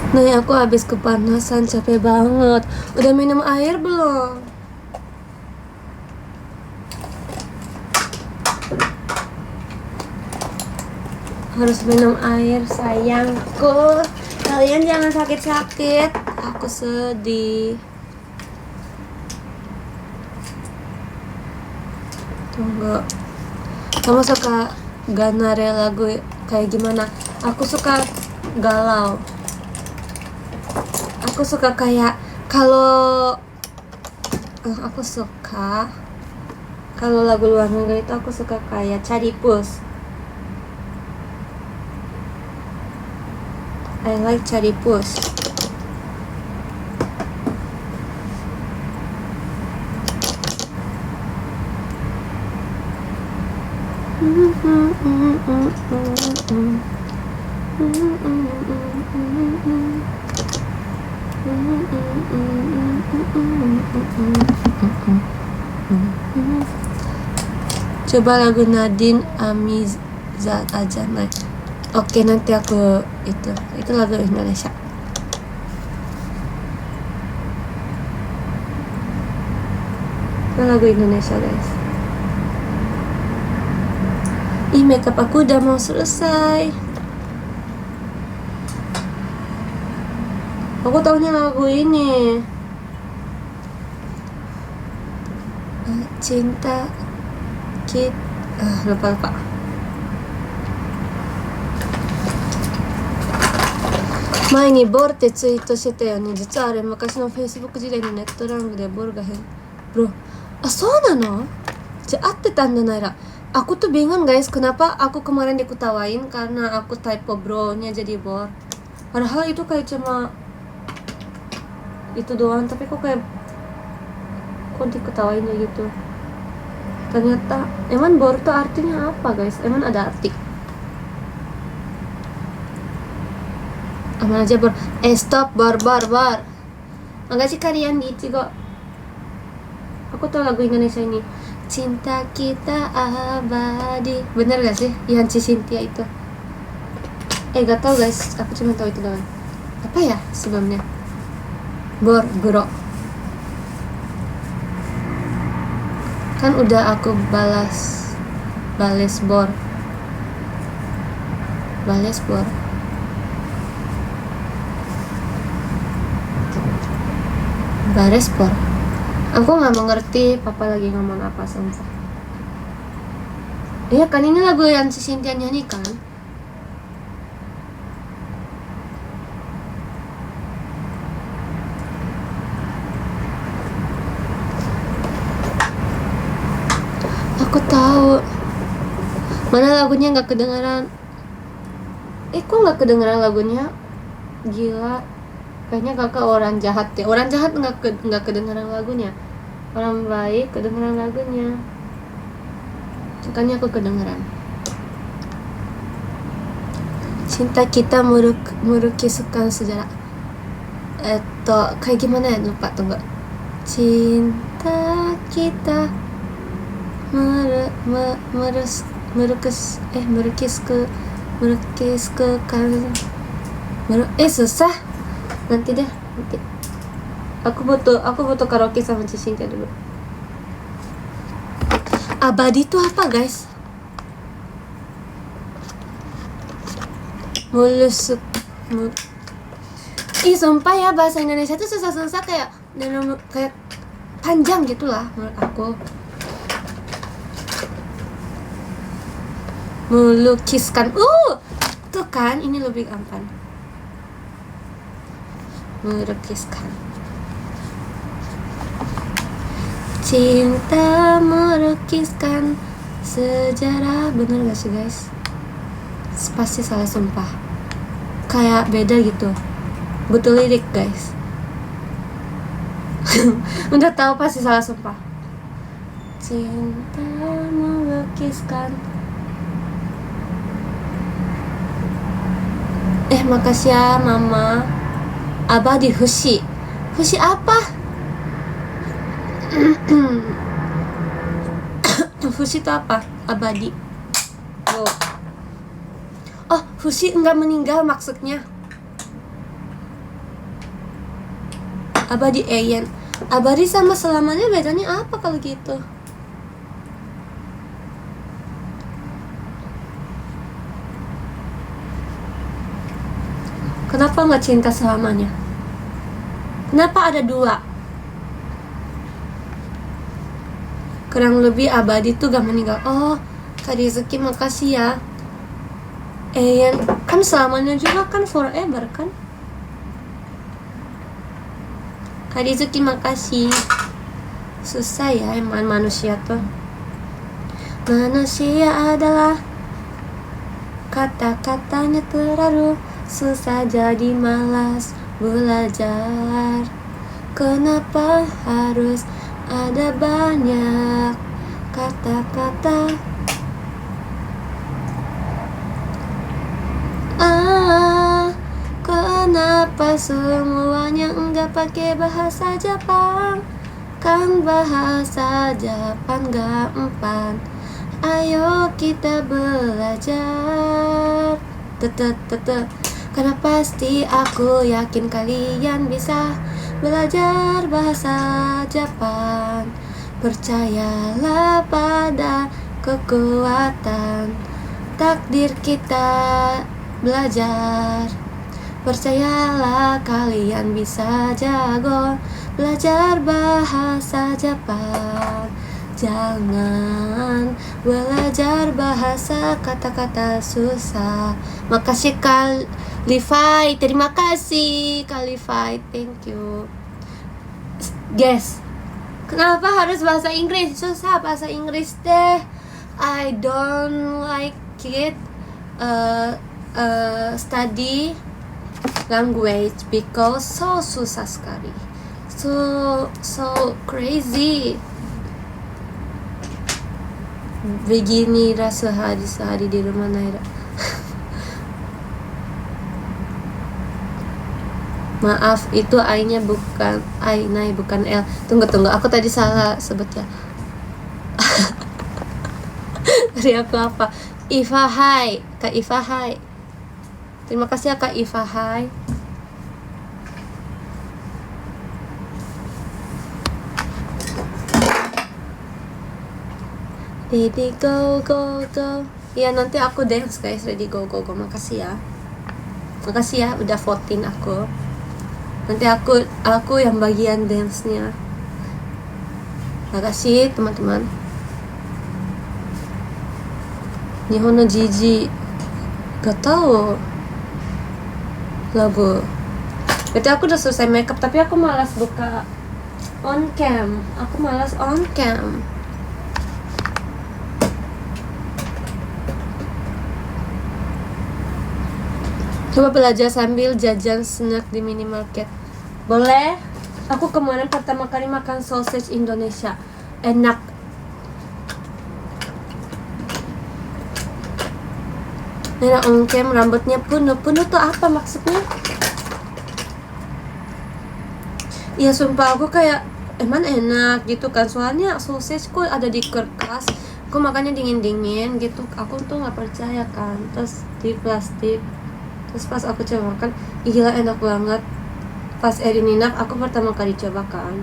Nih aku habis kepanasan, capek banget. Udah minum air belum? Harus minum air sayangku. Kalian jangan sakit-sakit. Aku sedih. Tunggu. Kamu suka Ganare lagu kayak gimana? Aku suka galau. Aku suka kayak kalau aku suka kalau lagu luar negeri itu aku suka kayak Chadipus. I like Chadipus. Coba lagu Nadine Amizat aja naik. Oke, nanti aku itu lagu Indonesia. Itu lagu Indonesia guys. Ih, makeup aku udah mau selesai. Aku taunya lagu ini. Cinta kita lupa. 前にボルってツイートしてたよね。実はあれ昔の Facebook 時代のネットラングでボルがbro.そうなの? じゃあ合ってたんだNaira. Aku tuh bingung guys, kenapa aku kemarin diketawain karena aku typo bro-nya jadi bor. Padahal itu kayak cuma itu doang, tapi kok diketawainnya gitu. Ternyata emang bor tuh artinya apa guys? Emang ada arti? Aman aja bor. Stop bor. Makasih kalian di Ichigo. Aku tahu lagu Indonesia ini. Cinta kita abadi. Bener gak sih? Yang si Cynthia itu. Gak tau guys. Aku cuma tahu itu doang. Apa ya sebelumnya? Bor, bro. Kan udah aku bales bor. Bares bor. Aku nggak mengerti papa lagi ngomong apa sumpah. Iya kan ini lagu yang si Cynthia nyanyi kan? Aku tahu. Mana lagunya nggak kedengaran? Kok nggak kedengaran lagunya? Gila. Kayaknya kakak orang jahat ya. Orang jahat nggak kedengaran lagunya. Orang baik kedengaran lagunya. Makanya aku kedengaran. Cinta kita merukiskan sejarah. Kayak gimana ya? Lupa, tunggu. Cinta kita susah. Nanti. Aku butuh karaoke sama Cynthia dulu. Abadi itu apa guys? Ih sumpah ya, bahasa Indonesia tuh susah-susah kayak panjang gitulah menurut aku. Melukiskan, tuh kan ini lebih gampang. Melukiskan. Cinta melukiskan sejarah, bener gak sih guys? Pasti salah sumpah. Kayak beda gitu. Betul lirik guys. Udah tahu pasti salah sumpah. Cinta melukiskan. Makasih ya mama. Abadi Fushi. Fushi apa? Fushi itu apa? Abadi. Oh, Fushi enggak meninggal maksudnya. Abadi Eyen. Abadi sama selamanya bedanya apa kalau gitu? Kenapa nggak cinta selamanya? Kenapa ada dua? Kurang lebih abadi tuh gak meninggal. Oh, Kak Rizuki makasih ya. Eyen kan selamanya juga kan, forever kan? Kak Rizuki makasih. Susah ya emang manusia tuh. Manusia adalah kata-katanya terlalu susah, jadi malas belajar. Kenapa harus ada banyak kata-kata? Kenapa semuanya enggak pakai bahasa Jepang? Kan bahasa Jepang gampang. Ayo kita belajar. Karena pasti aku yakin kalian bisa belajar bahasa Jepang. Percayalah pada kekuatan takdir kita belajar. Percayalah kalian bisa jago belajar bahasa Jepang. Jangan belajar bahasa kata-kata susah. Makasih Kak Levi, terima kasih Kak Levi, thank you. Guys, kenapa harus bahasa Inggris? Susah bahasa Inggris deh. I don't like it. Study language because so susah sekali, so crazy. Begini rasa sehari di rumah Naira. Maaf, itu I-nya bukan I-nya bukan L. Tunggu, aku tadi salah sebut ya. Dari aku apa? Iva hai, Kak Iva hai. Terima kasih ya Kak Iva hai. Ready go go go. Ya nanti aku dance guys, ready go go go. Makasih ya udah voting aku. Nanti aku yang bagian dance-nya. Makasih teman-teman. Nihon no jiji gak tahu labu. Berarti aku udah selesai makeup, tapi aku malas buka on cam. Coba belajar sambil jajan snack di minimarket. Boleh? Aku kemarin pertama kali makan sausage Indonesia. Enak. Nenek ongkem rambutnya penuh tuh apa maksudnya? Ya sumpah aku kayak emang enak gitu kan. Soalnya sausage kok ada di kertas. Aku makannya dingin-dingin gitu. Aku tuh gak percaya kan. Terus di plastik. Terus pas aku coba makan, gila enak banget. Pas Erin nginap, aku pertama kali coba kan.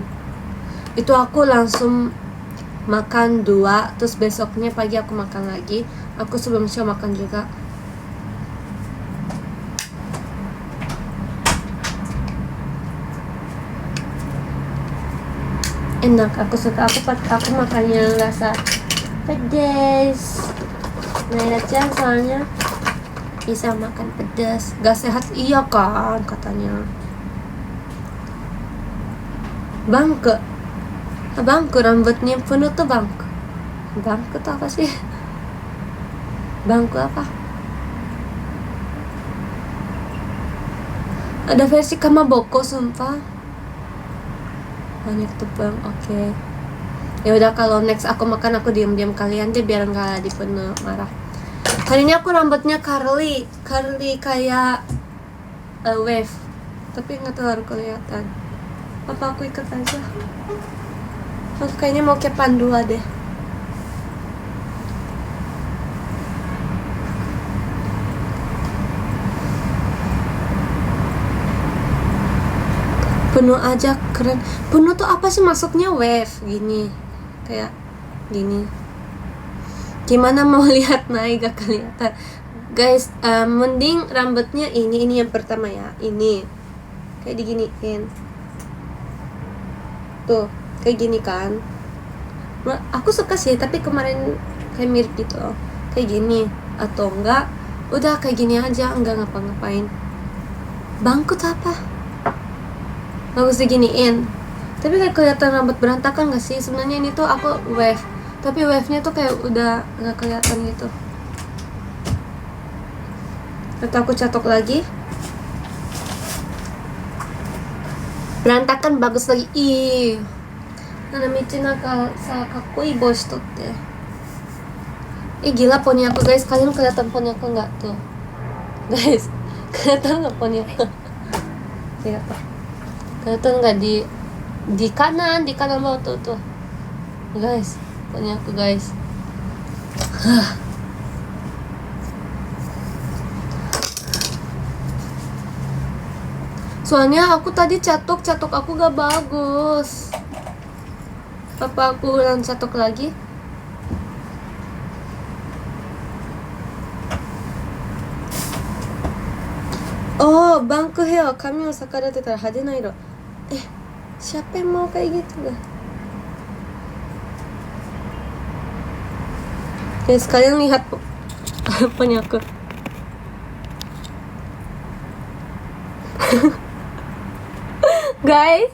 Itu aku langsung makan 2. Terus besoknya pagi aku makan lagi. Aku sebelum show makan juga. Enak, aku suka. Aku makannya rasa pedas. Naira Chan soalnya bisa makan pedas. Gak sehat iya kan katanya. Bangke rambutnya penuh tuh bangke. Bangke tuh apa sih? Bangku apa? Ada versi kamaboko sumpah. Banyak tebang, oke. Ya udah kalau next aku makan aku diam-diam kalian deh biar nggak dipenuh marah. Kali ini aku rambutnya curly kayak wave, tapi nggak terlalu kelihatan. Apa aku ikat aja? Aku kayaknya mau kayak Pandua deh. Penuh aja keren. Penuh tuh apa sih maksudnya? Wave gini, kayak gini. Gimana mau lihat naik gak kelihatan guys. Mending rambutnya ini yang pertama ya, ini kayak diginiin tuh, kayak gini kan. Aku suka sih, tapi kemarin kayak mirip gitu loh, kayak gini. Atau enggak udah kayak gini aja, enggak ngapa-ngapain. Bangkut apa bagus diginiin, tapi kayak kelihatan rambut berantakan gak sih? Sebenarnya ini tuh aku wave, tapi wave-nya tuh kayak udah gak kelihatan gitu. Atau aku catok lagi, berantakan bagus lagi. Ih, nana michina sa kakui bosh totte. Gila poni aku guys, kalian kelihatan poni aku nggak tuh guys? Kelihatan nggak poni aku? Kelihatan nggak di kanan bawah tuh guys, poni aku guys. Soalnya aku tadi catok aku gak bagus. Apa aku ulang catok lagi? Oh, bangku hair kami osakara teta hadena iro. Siapa yang mau kayak gitu lah? Guys, kalian lihat punya aku. Guys,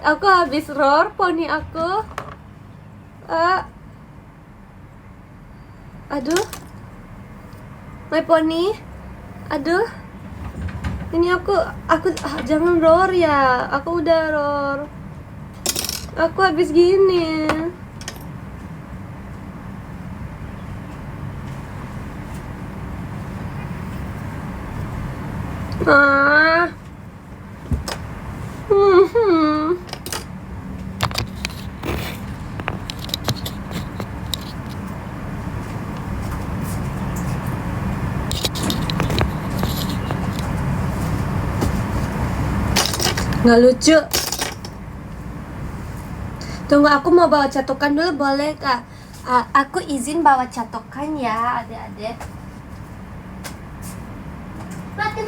aku habis roar poni aku. Aduh, my pony. Aduh, ini aku jangan roar ya. Aku udah roar. Aku habis gini. Nggak lucu. Tunggu, aku mau bawa catokan dulu, boleh kak? Aku izin bawa catokan ya, adik-adik. Mati.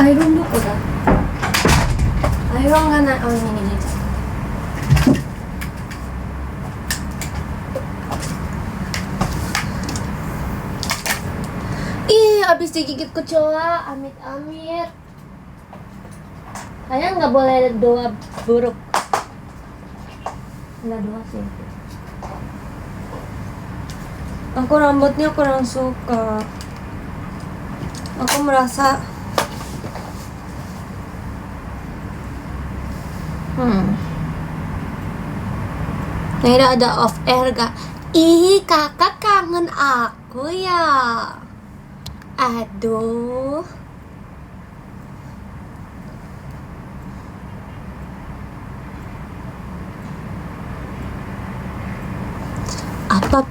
Iron dulu dah. Iron nggak na? Oh ini. Habis digigit kecoa, amit-amit. Kayaknya nggak boleh doa buruk. Nggak doa sih. Aku rambutnya kurang suka. Aku merasa Naira ada off air gak? Ih, kakak kangen aku ya. Aduh. Apa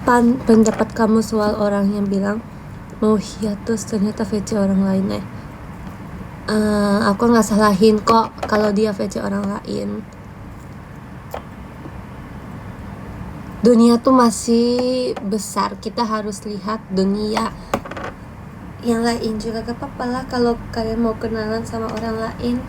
pendapat kamu soal orang yang bilang mau hiatus ternyata VC orang lain? Aku nggak salahin kok kalau dia VC orang lain. Dunia tuh masih besar, kita harus lihat dunia yang lain juga gak apa-apa lah kalau kalian mau kenalan sama orang lain.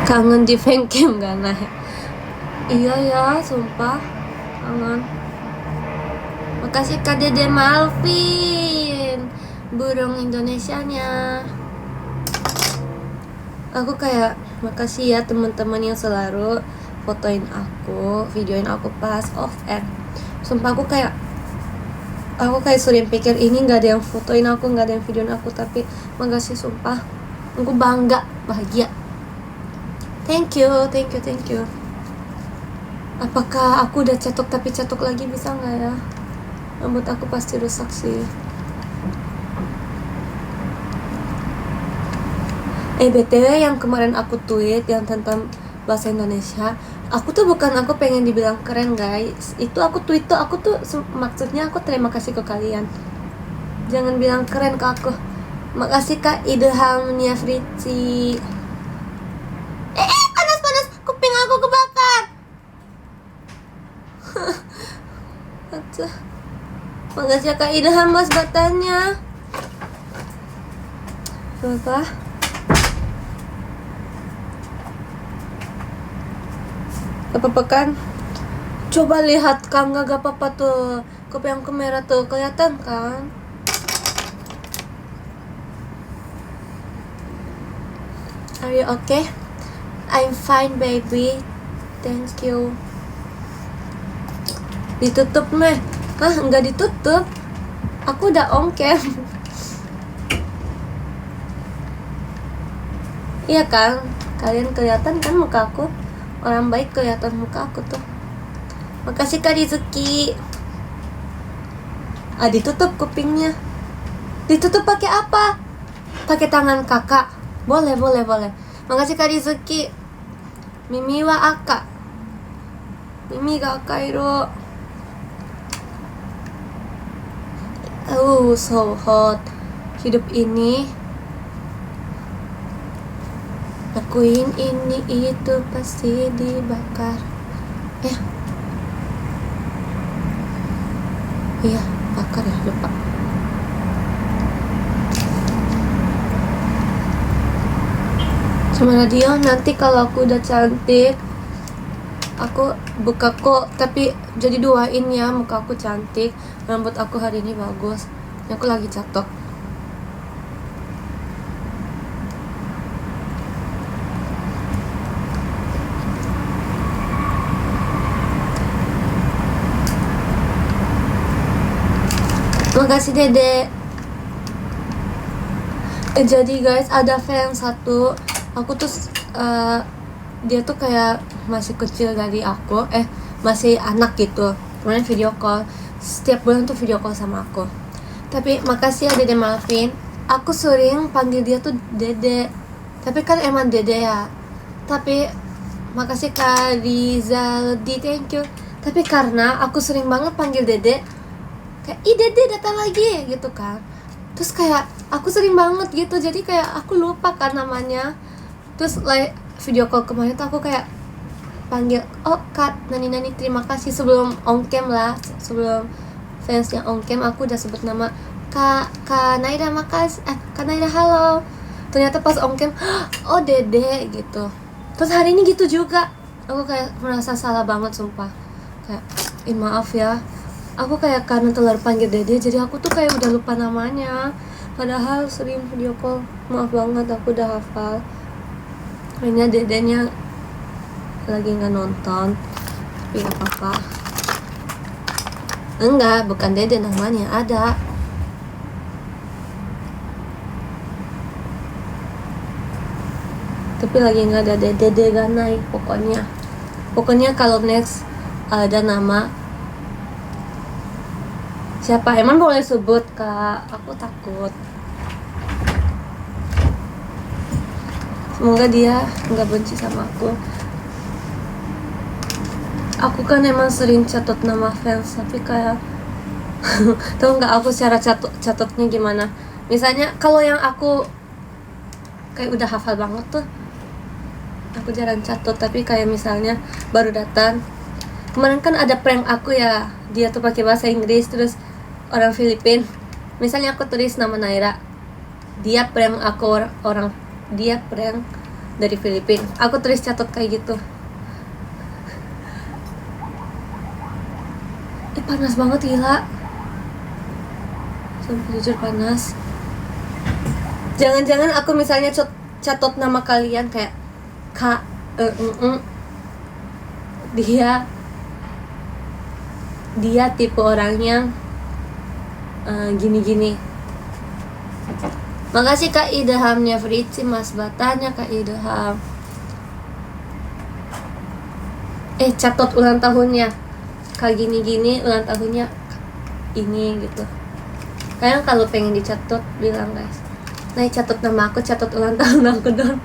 Kangen di Fancam gak nah? Iya ya, sumpah kangen. Makasih Kak Dede Malvin, burung Indonesianya. Aku kayak makasih ya teman-teman yang selalu fotoin aku, videoin aku pas off air. Sumpah aku kayak sering pikir ini nggak ada yang fotoin aku, nggak ada yang videoin aku, tapi makasih sumpah. Aku bangga, bahagia. Thank you. Apakah aku udah cetok tapi cetok lagi bisa nggak ya? Rambut aku pasti rusak sih. BTW yang kemarin aku tweet yang tentang bahasa Indonesia, aku pengen dibilang keren guys. Itu aku tweet tuh, maksudnya aku terima kasih ke kalian. Jangan bilang keren ke aku. Makasih Kak Idham Niafrici. Panas, kuping aku kebakar. Aduh. Makasih ya Kak Idham mas batanya. Apa? Apa-apa kan? Coba lihat Kang, gak apa-apa tuh. Kopi yang merah tuh kelihatan kan? Are you okay? I'm fine baby. Thank you. Ditutup meh? Hah, enggak ditutup. Aku udah on cam. Iya kan? Kalian kelihatan kan muka aku? Orang baik kelihatan muka aku tuh. Makasih Kak Rizuki. Ditutup kupingnya. Ditutup pakai apa? Pakai tangan kakak. Boleh. Makasih Kak Rizuki. Mimi wa aka. Mimi ga akairo. So hot. Hidup ini. Lakuin ini itu pasti dibakar. Iya, bakar ya, lupa. Sama radio nanti kalau aku udah cantik, aku buka kok, tapi jadi duain ya muka aku cantik. Rambut aku hari ini bagus. Aku lagi catok. Makasih Dede. Jadi guys, ada fan satu. Aku tuh dia tuh kayak masih kecil dari aku, masih anak gitu. Kemarin video call, setiap bulan tuh video call sama aku. Tapi makasih ya Dede Malvin. Aku sering panggil dia tuh Dede, tapi kan emang Dede ya. Tapi makasih Kak Rizaldi, thank you. Tapi karena aku sering banget panggil Dede, kayak Dede datang lagi gitu kan. Terus kayak aku sering banget gitu, jadi kayak aku lupa kan namanya. Terus video call kemarin tuh aku kayak panggil, Kak Nani terima kasih. Sebelum on cam lah, sebelum fansnya on cam, aku udah sebut nama Kak Naida makasih, Kak Naida halo. Ternyata pas on cam, Dede gitu. Terus hari ini gitu juga, aku kayak merasa salah banget sumpah. Kayak, maaf ya, aku kayak karena telah panggil Dede, jadi aku tuh kayak udah lupa namanya. Padahal sering video call. Maaf banget, aku udah hafal. Kayaknya Dedenya lagi nggak nonton, tapi nggak apa-apa. Enggak, bukan Dede namanya, ada. Tapi lagi nggak ada Dede gak naik pokoknya. Pokoknya kalau next ada nama siapa, emang boleh sebut Kak? Aku takut. Semoga dia nggak benci sama aku. Aku kan emang sering catat nama fans, tapi kayak tahu nggak aku cara catatnya gimana? Misalnya kalau yang aku kayak udah hafal banget tuh, aku jarang catat, tapi kayak misalnya baru datang kemarin kan ada prank aku ya, dia tuh pakai bahasa Inggris terus orang Filipin. Misalnya aku tulis nama Naira, dia prank aku orang dia prank dari Filipin, aku tulis catat kayak gitu. Panas banget gila, sampai jujur panas. Jangan-jangan aku misalnya catat nama kalian kayak K dia tipe orang yang gini-gini. Makasih Kak Idhamnya Fritzi, Mas Batanya Kak Idham. Catat ulang tahunnya Kak gini-gini, ulang tahunnya ini gitu. Kalian kalau pengen dicatat bilang guys, nah catat nama aku, catat ulang tahun aku dong.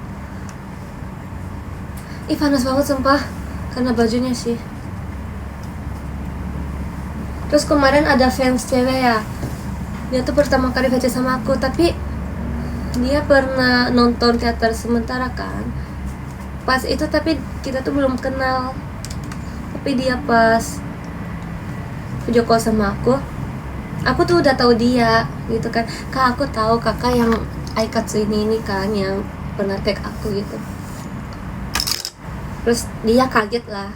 Panas banget sumpah karena bajunya sih. Terus kemarin ada fans cewek ya, dia tuh pertama kali baca sama aku, tapi dia pernah nonton teater sementara kan pas itu, tapi kita tuh belum kenal. Tapi dia pas video call sama aku tuh udah tahu dia gitu kan. Kak, aku tahu kakak yang Aikatsu ini kan, yang pernah tag aku gitu. Terus dia kaget lah,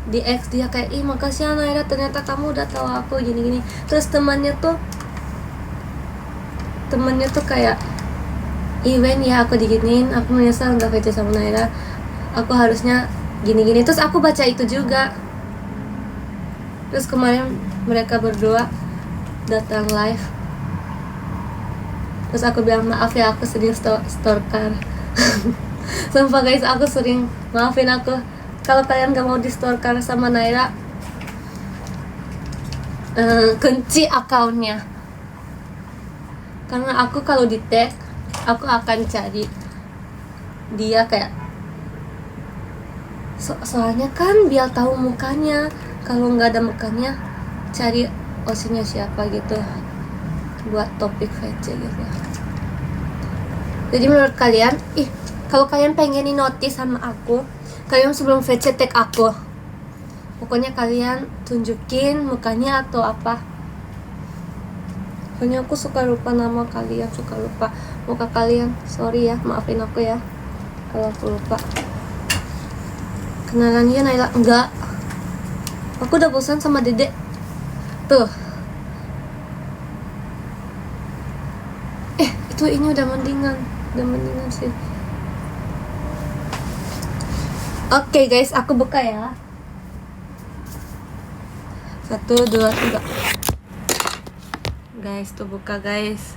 di X dia kayak, makasih ya Naira, ternyata kamu udah tahu aku gini-gini. Terus temannya tuh kayak, Iwen ya aku diginiin, aku menyesal nggak baca sama Naira, aku harusnya gini-gini. Terus aku baca itu juga. Terus kemarin mereka berdua datang live, terus aku bilang maaf ya, aku sering stalker. Sumpah guys, aku sering, maafin aku. Kalau kalian gak mau di stalker sama Naira, kunci akunnya. Karena aku kalau di tag, aku akan cari dia kayak soalnya kan biar tahu mukanya. Kalau nggak ada mukanya, cari osinya siapa gitu buat topik VC gitu. Jadi menurut kalian, kalau kalian pengen notice sama aku, kalian sebelum VC tag aku, pokoknya kalian tunjukin mukanya atau apa. Pokoknya aku suka lupa nama kalian, suka lupa muka kalian. Sorry ya, maafin aku ya kalau aku lupa. Kenalan dia Naila? Enggak, aku udah bosan sama Dedek tuh. Itu ini udah mendingan sih. Oke guys, aku buka ya. 1, 2, 3. Guys, tuh buka guys.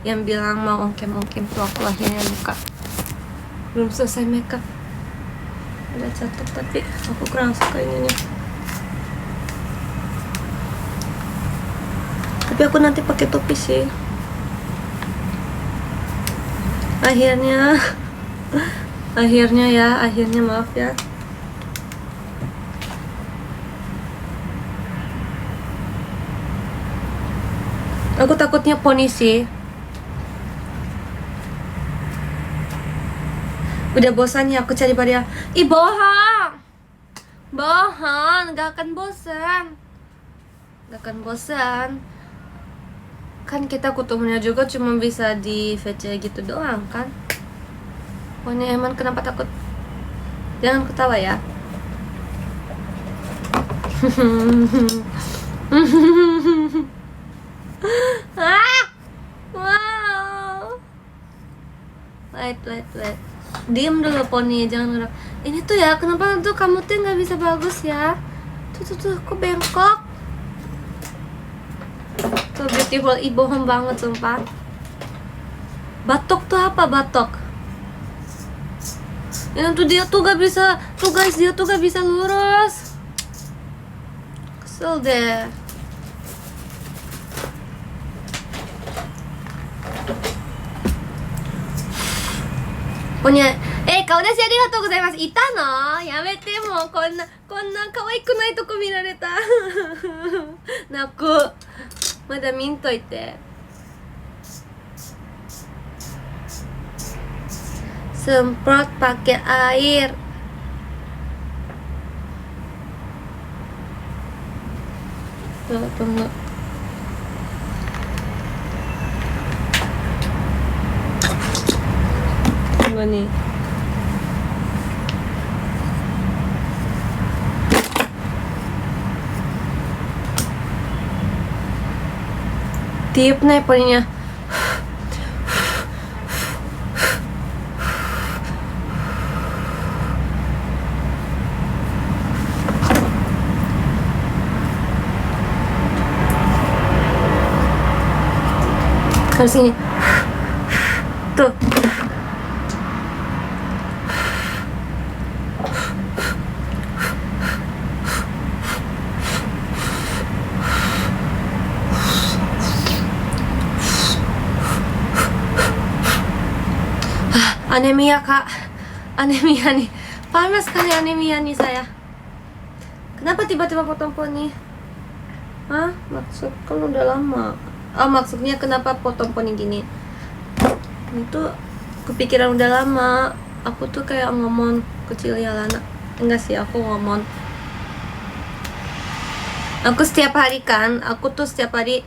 Yang bilang mau ongkem-ongkem tuh aku akhirnya buka. Belum selesai makeup. Udah catat tapi aku kurang suka ininya. Tapi aku nanti pakai topi sih. Akhirnya maaf ya. Aku takutnya poni sih. Udah bosan ya aku cari Maria. Bohong, gak akan bosan. Kan kita ketemunya juga cuma bisa di VC gitu doang kan. Pokoknya emang kenapa takut? Jangan ketawa ya. Wow. Wait. Diam dulu Poni, jangan gerak. Ini tuh ya, kenapa tuh kamu tuh nggak bisa bagus ya? Tuh, aku bengkok. Tuh beautiful, bohong banget sumpah. Batok tuh apa batok? Tuh dia tuh gak bisa, tuh guys dia tuh gak bisa lurus. Kesel deh. Pokoknya, 顔出しありがとうございます。いたの？やめて、もうこんな可愛くないとこ見られた。泣く。まだ見んといて。Semprot pakai air. Tuh, tunggu. Tunggu nih. Tiup nih poninya. Harus ini. Tuh. Anemia kak, anemia nih, panas kali anemia nih saya. Kenapa tiba-tiba potong poni? Hah? Maksud kan udah lama. Maksudnya kenapa potong poni gini? Itu kepikiran udah lama. Aku tuh kayak ngomong kecil ya Lana. Enggak sih, aku ngomong. Aku setiap hari kan, aku tuh setiap hari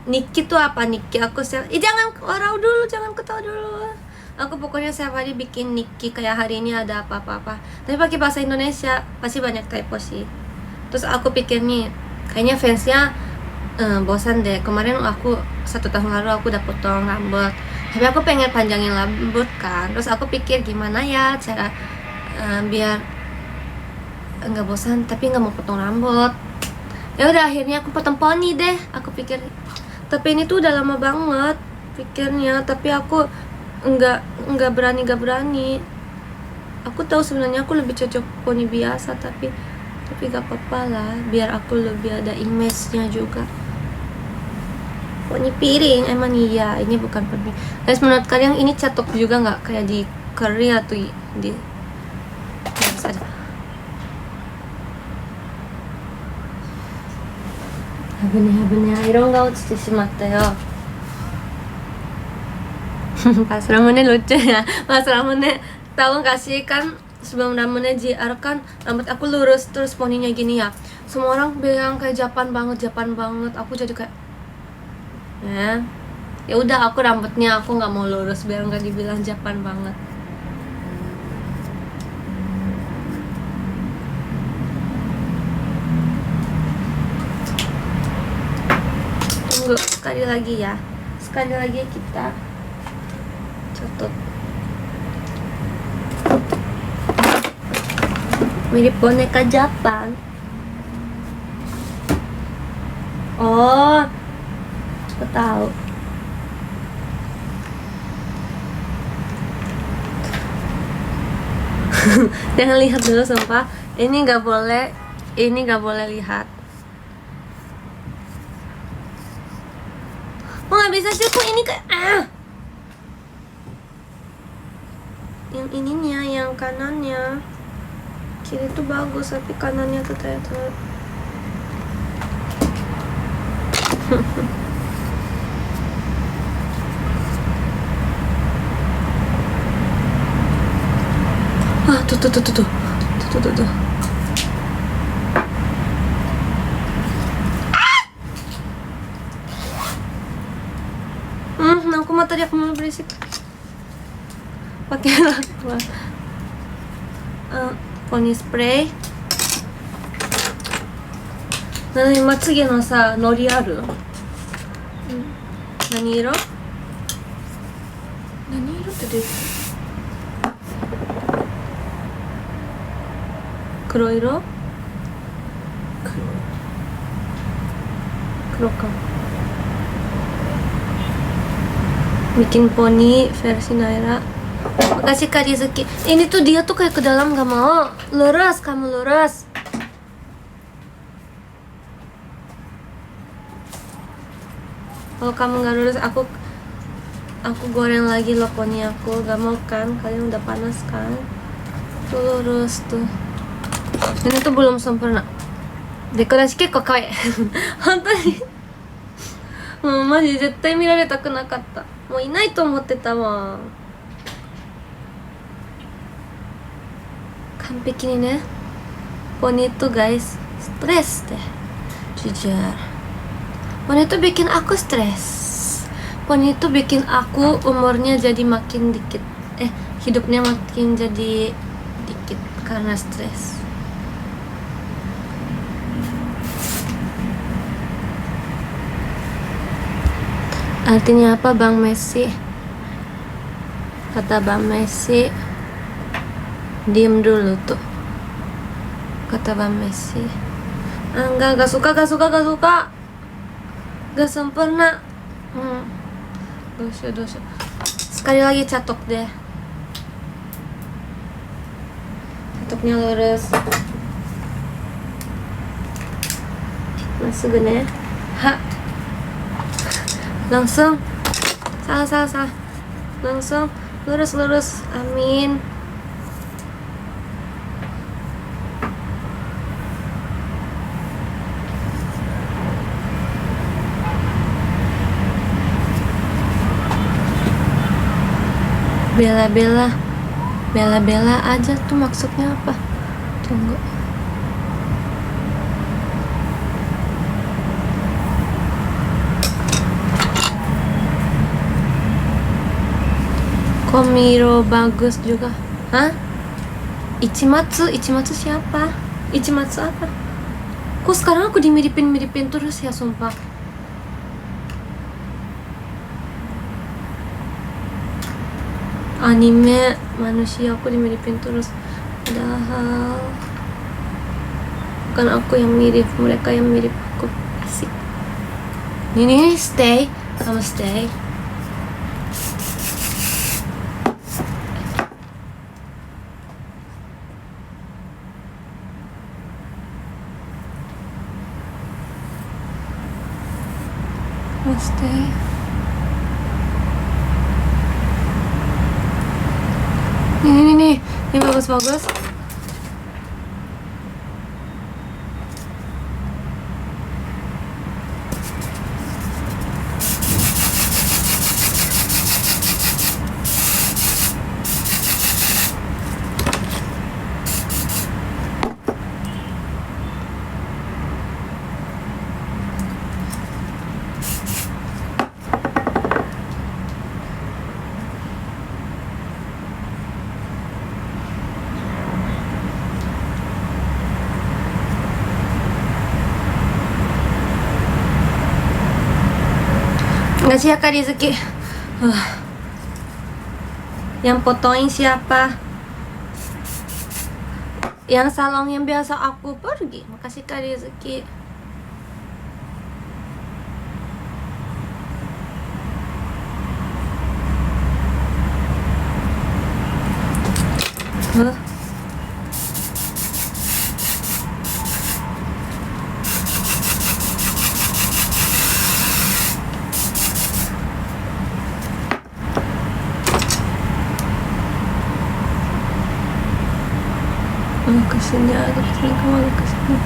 Niki tuh apa Niki? Aku setiap jangan orang dulu, jangan ketawa dulu. Aku pokoknya setiap hari bikin Niki kayak hari ini ada apa-apa. Tapi pakai bahasa Indonesia pasti banyak typo sih. Terus aku pikir nih, kayaknya fansnya bosan deh. Kemarin aku 1 tahun lalu aku udah potong rambut. Tapi aku pengen panjangin rambut kan. Terus aku pikir gimana ya cara biar nggak bosan tapi nggak mau potong rambut. Ya udah akhirnya aku potong poni deh. Aku pikir, tapi ini tuh udah lama banget pikirnya. Tapi aku nggak berani. Aku tahu sebenarnya aku lebih cocok poni biasa, tapi gak apa-apa lah, biar aku lebih ada image-nya juga. Poni piring emang iya, ini bukan poni. Guys, menurut kalian ini cocok juga nggak kayak di Korea tuh di harus ada. Habene iron ga otsute shimatta yo. Pas Ramune lucu ya. Pas Ramune tahu gak sih kan sebelum Ramune JR kan rambut aku lurus terus poninya gini ya. Semua orang bilang kayak Japan banget. Aku jadi kayak ya udah aku rambutnya aku nggak mau lurus biar nggak dibilang Japan banget. Tunggu sekali lagi kita catat. Mirip boneka Japan. Oh, aku tahu. Jangan lihat dulu sumpah. Ini nggak boleh lihat. Oh nggak bisa sih kok ini kayak yang ininya, yang kanannya. Kiri tuh bagus tapi kanannya tuh ternyata tuh. Aku mah tadi aku mau berisik. Pakai apa? Poni spray. Nani tsugi no sa nori aru? Nani iro? Nani iroって出る? Kuro iro? Kuro ka. Bikin poni versi Naira. Makasih Kak Rizuki. Ini tuh dia tuh kayak ke dalam gak mau. Lurus, kamu lurus. Kalau kamu gak lurus, aku goreng lagi loh poni aku. Gak mau kan? Kalian udah panas kan? Tuh lurus tuh. Ini tuh belum sempurna. Dekorasi kekko kawaii. Hontou ni. マジ絶対見られたくなかった。もういないと思ってたわ。Sampai kini nih Poni itu guys stres deh, jujur. Poni itu bikin aku stres. Poni itu bikin aku umurnya jadi makin dikit, hidupnya makin jadi dikit karena stres. Artinya apa Bang Messi? Kata Bang Messi, diem dulu tuh. Kata Bang Messi, gak suka. Gak sempurna. Dosa. Sekali lagi catok deh. Catoknya lurus. Masuk gini. Langsung. Salah. Langsung lurus. Amin. Bela aja tuh maksudnya apa? Tunggu. Komiro bagus juga. Hah? Ichimatsu siapa? Ichimatsu apa? Kok sekarang aku dimiripin terus ya, sumpah. Anime manusia aku dimiripin terus, padahal bukan aku yang mirip, mereka yang mirip aku. Asik. Ini stay, kamu stay. Kamu stay. Ini bagus. Ngasih ya Kak Rizky. Yang fotoin siapa? Yang salon yang biasa aku pergi. Makasih Kak Rizky. Kesini ada kesini kemana kesini.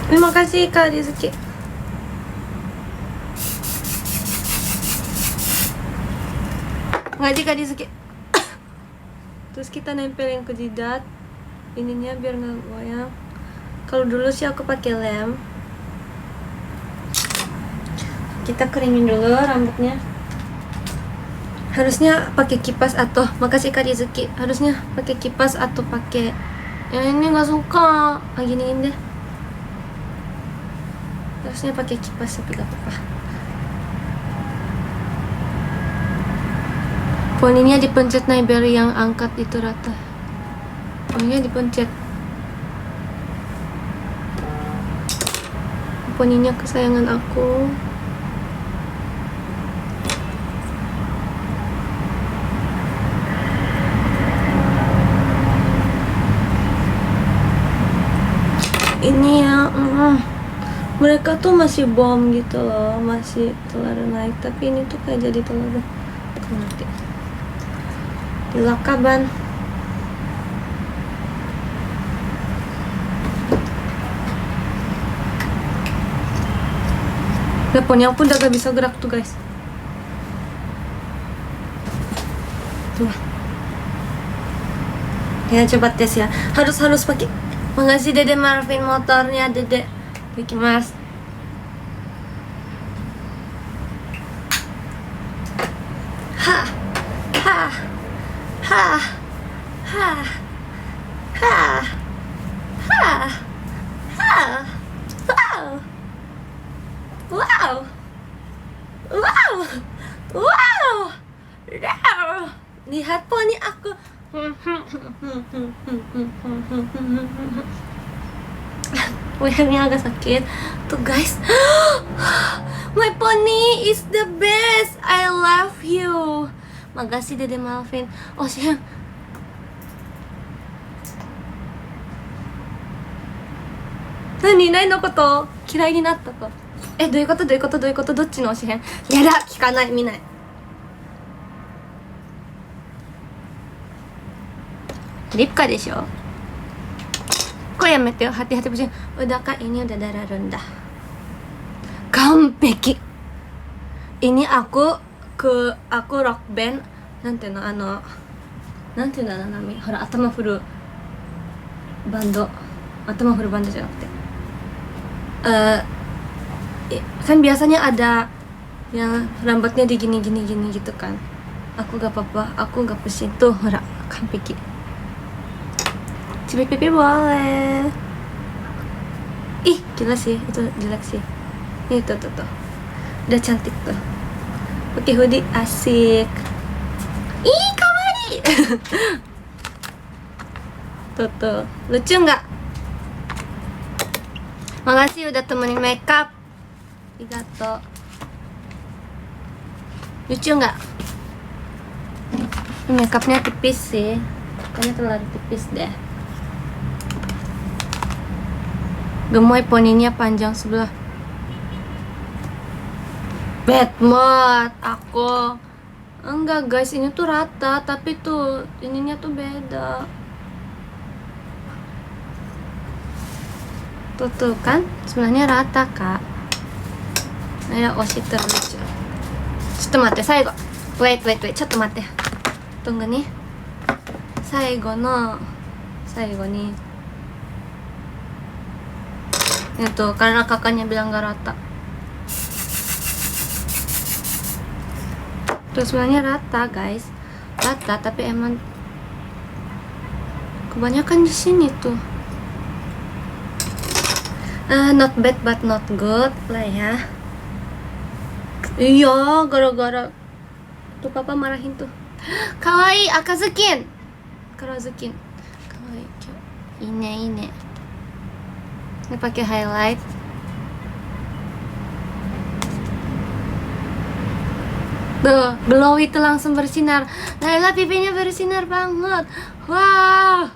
Terima kasih Kak Rizky. Ngaji Kak Rizky. Terus kita nempelin ke jidat ininya biar nggak goyang. Kalau dulu sih aku pakai lem. Kita keringin dulu rambutnya. Harusnya pakai kipas atau makasih Kak Rizky. Harusnya pakai kipas atau pakai yang ini nggak suka. Giniin deh. Harusnya pakai kipas tapi gak apa-apa. Poninya dipencet naik biar yang angkat itu rata. Poninya dipencet. Poninya kesayangan aku. Ini ya mereka tuh masih bom gitu loh, masih telur naik, tapi ini tuh kayak jadi telur nanti dilakaban. Teleponnya pun udah gak bisa gerak tuh guys. Tuh. Ya coba tes ya. Harus pakai. Makasih Dede Marvin motornya Dede. Ikimasu. Ha. Ha. Ha. Ha. Ha. Ha. Ha. Wow. Wow. Wow. Wow. Wow. Lihat poni aku. Lehernya agak sakit. Tuh guys. My pony is the best. I love you. Makasih Dede Malvin. Oh sayang. Nani? Nai no koto kirai ni natta ka? どういうことどういうことどういうことどっちの教えへん？やだ聞かない見ない。リッカでしょ。これやめてよ。hati-hati pusing. Udah kak ini udah darah rendah. Kampeki. Ini aku rock band なんていうのなんていうのナミほら頭振るバンドじゃなくてkan biasanya ada yang rambutnya digini gitu kan. Aku gak apa-apa, aku gak pusing tuh, hora kampiki. Cibik pipi boleh. Ih, gila sih, itu jelek sih. Nih tuh. Udah cantik tuh. Pakai hoodie asik. Ih, kawaii. Tuh. Lucu nggak? Makasih udah temenin makeup. Arigato. Lucu nggak? Makeupnya tipis sih. Kayaknya terlalu tipis deh. Gemoy poninya panjang sebelah. Bad mood aku. Enggak guys, ini tuh rata, tapi tuh ininya tuh beda. Tuh kan, sebenarnya rata kak. Nah, oshite lucu. ちょっと待って、最後。wait ちょっと待って。tunggu nih. 最後にitu karena kakaknya bilang gak rata. Tuh sebenarnya rata guys, rata tapi emang kebanyakan di sini tuh. Not bad but not good lah ya. Iya, gara-gara tuh papa marahin tuh. Kawaii Akazukin. Kawaii. Ini. Ini pakai highlight. Tuh, glow itu langsung bersinar. Naila pipinya bersinar banget. Wow.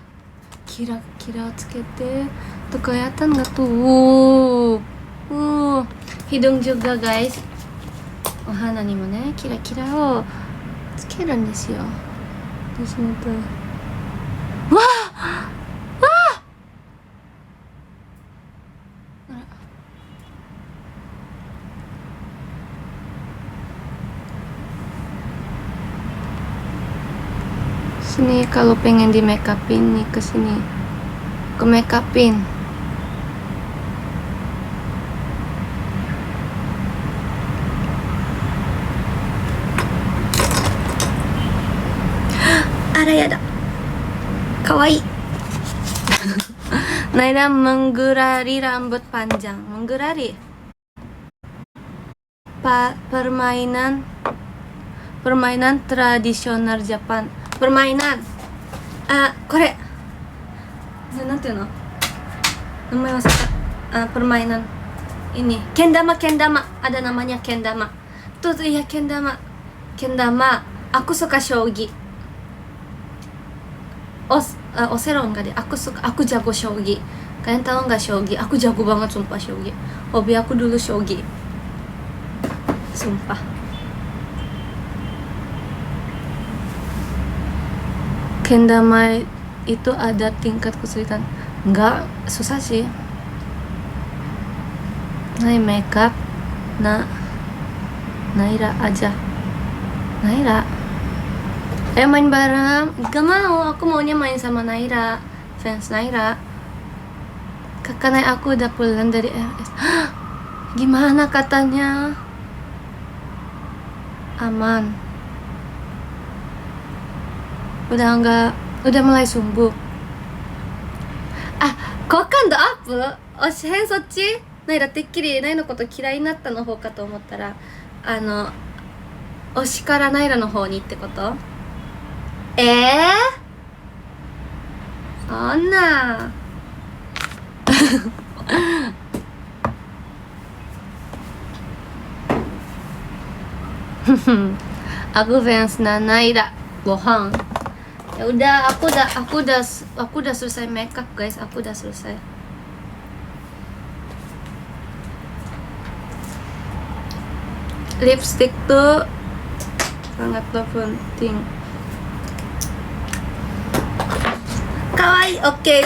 Kira-kira tsukete. Tuh kelihatan nggak tuh? Hidung juga guys. Ohana ni mo ne, kira-kira o tsukeruんですよ。di sini tuh. Wah. Sini kalau pengen di make upin nih, ke sini ke make upin. Arayada kawaii. Naila menggurari rambut panjang. Menggurari permainan tradisional Jepang. Permainan koreなんていうの名前忘れた。permainan ini kendama ada namanya kendama tuh ya kendama aku suka shogi. Osero enggak deh, aku jago shogi. Kalian tahu nggak shogi? Aku jago banget sumpah shogi. Hobi aku dulu shogi, sumpah. Kendama itu ada tingkat kesulitan? Enggak, susah sih. Makeup Naira aja. Naira Ayo main bareng. Gak mau, aku maunya main sama Naira, fans Naira. Kakak naik aku udah pulang dari RS. Gimana katanya? Aman. Udah mulai sumbuh. Ah, 好感度アップ？変そっち？ナイラてっきりナイのこと嫌いになったの方かと思ったら、推しからナイラの方にってこと？そんなaku fans Naira bohong. Ya udah, aku udah selesai makeup guys, aku udah selesai. Lipstick tuh sangat penting. Kawaii, oke.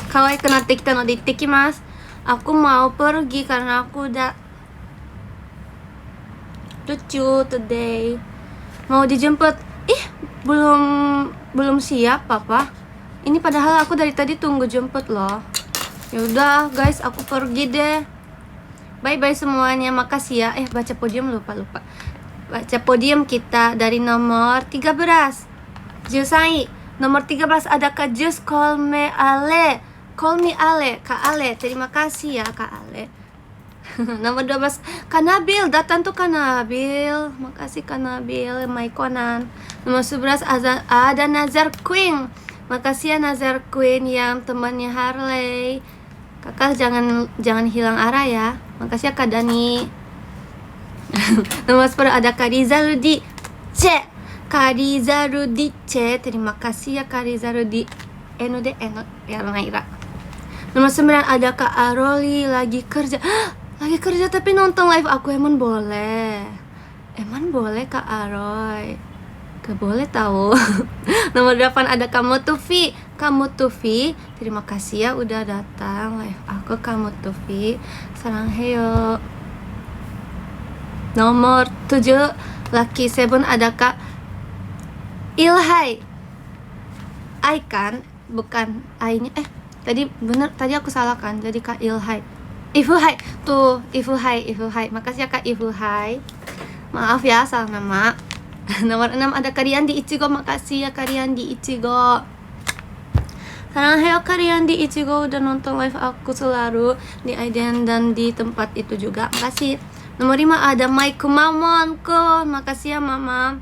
Kawaiiくなってきたので行ってきます。Aku mau pergi karena aku udah lucu today. Mau dijemput. Belum siap papa. Ini padahal aku dari tadi tunggu jemput loh. Ya udah guys, aku pergi deh. Bye bye semuanya, makasih ya. Baca podium lupa. Baca podium kita dari nomor 13. Jusai. Nomor 13 ada Kak Jus Call Me Ale. Call Me Ale, Kak Ale. Terima kasih ya Kak Ale. Nomor 12 Kak Nabil, datang tuh Kak Nabil. Makasih Kak Nabil, Maikonan. Nomor 11 ada Nazar Queen. Makasih ya Nazar Queen yang temannya Harley. Kakak jangan hilang arah ya. Makasih ya Kak Dani. Nomor 10 ada Kak Rizaldi C. Kak Rizaldi C. Terima kasih ya Kak Rizaldi. Eno ya Naira. Nomor 9 ada Kak Aroli lagi kerja. Lagi kerja tapi nonton live aku. Emang boleh Kak Aroy? Gak boleh tahu. Nomor 8 ada Kamu Tufi. Terima kasih ya udah datang live aku Kamu Tufi. Sarangheyo. Nomor 7 Lucky 7 ada Kak Ilhai. Ai kan? Bukan Ai-nya. Tadi aku salah kan? Jadi Kak Ilhai. Ifuhai. Tuh, Ifuhai. Makasih ya Kak Ifuhai. Maaf ya salah nama. Nomor 6 ada Kariandi Ichigo. Makasih ya Kariandi Ichigo. Sarangheyo Kariandi Ichigo udah nonton live aku selalu di Aiden dan di tempat itu juga. Makasih. Nomor 5 ada Maiku Mamonko. Makasih ya Mama.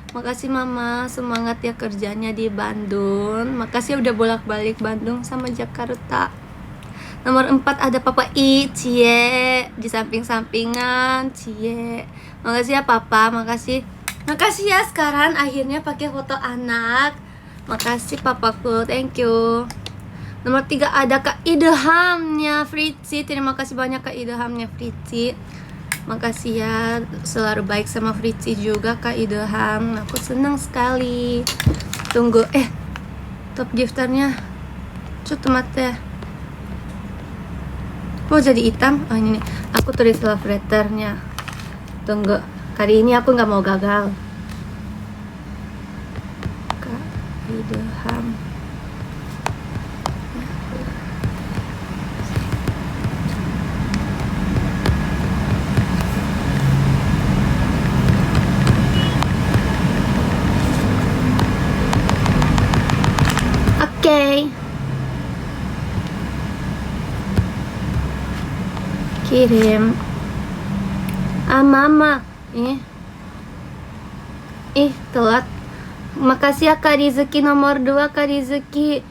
Makasih Mama, semangat ya kerjanya di Bandung. Makasih ya udah bolak-balik Bandung sama Jakarta. Nomor 4 ada Papa I, Cie. Di samping-sampingan, Cie. Makasih ya Papa, makasih. Makasih ya sekarang akhirnya pakai foto anak. Makasih Papaku, thank you. Nomor 3 ada Kak Idehamnya Fritzi. Terima kasih banyak Kak Idehamnya Fritzi. Makasih ya, selalu baik sama Fritzi juga Kak Ideham. Aku senang sekali. Tunggu, top gifternya. Cukup Oh jadi hitam? Oh ini nih. Aku tulis love letternya. Tunggu, kali ini aku nggak mau gagal. Kak Ideham. Oke. Kirim. Mama. Telat. Makasih ya Kak Rizuki nomor 2 Kak Rizuki.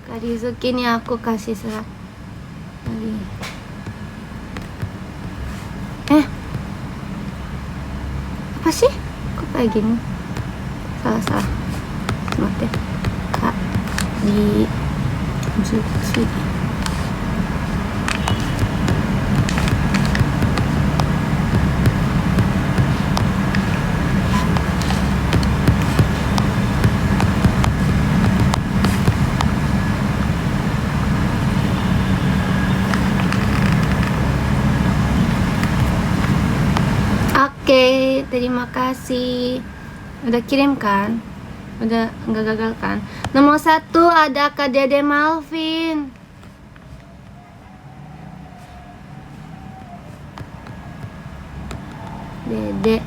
Kak Rizuki nih aku kasih serat. Apa sih? Kok kayak gini? Salah. Maaf deh. Kak Rizuki. Oke, terima kasih. Udah kirim kan? Udah nggak gagal kan? Nomor 1 ada Kak Dede Malvin. Dede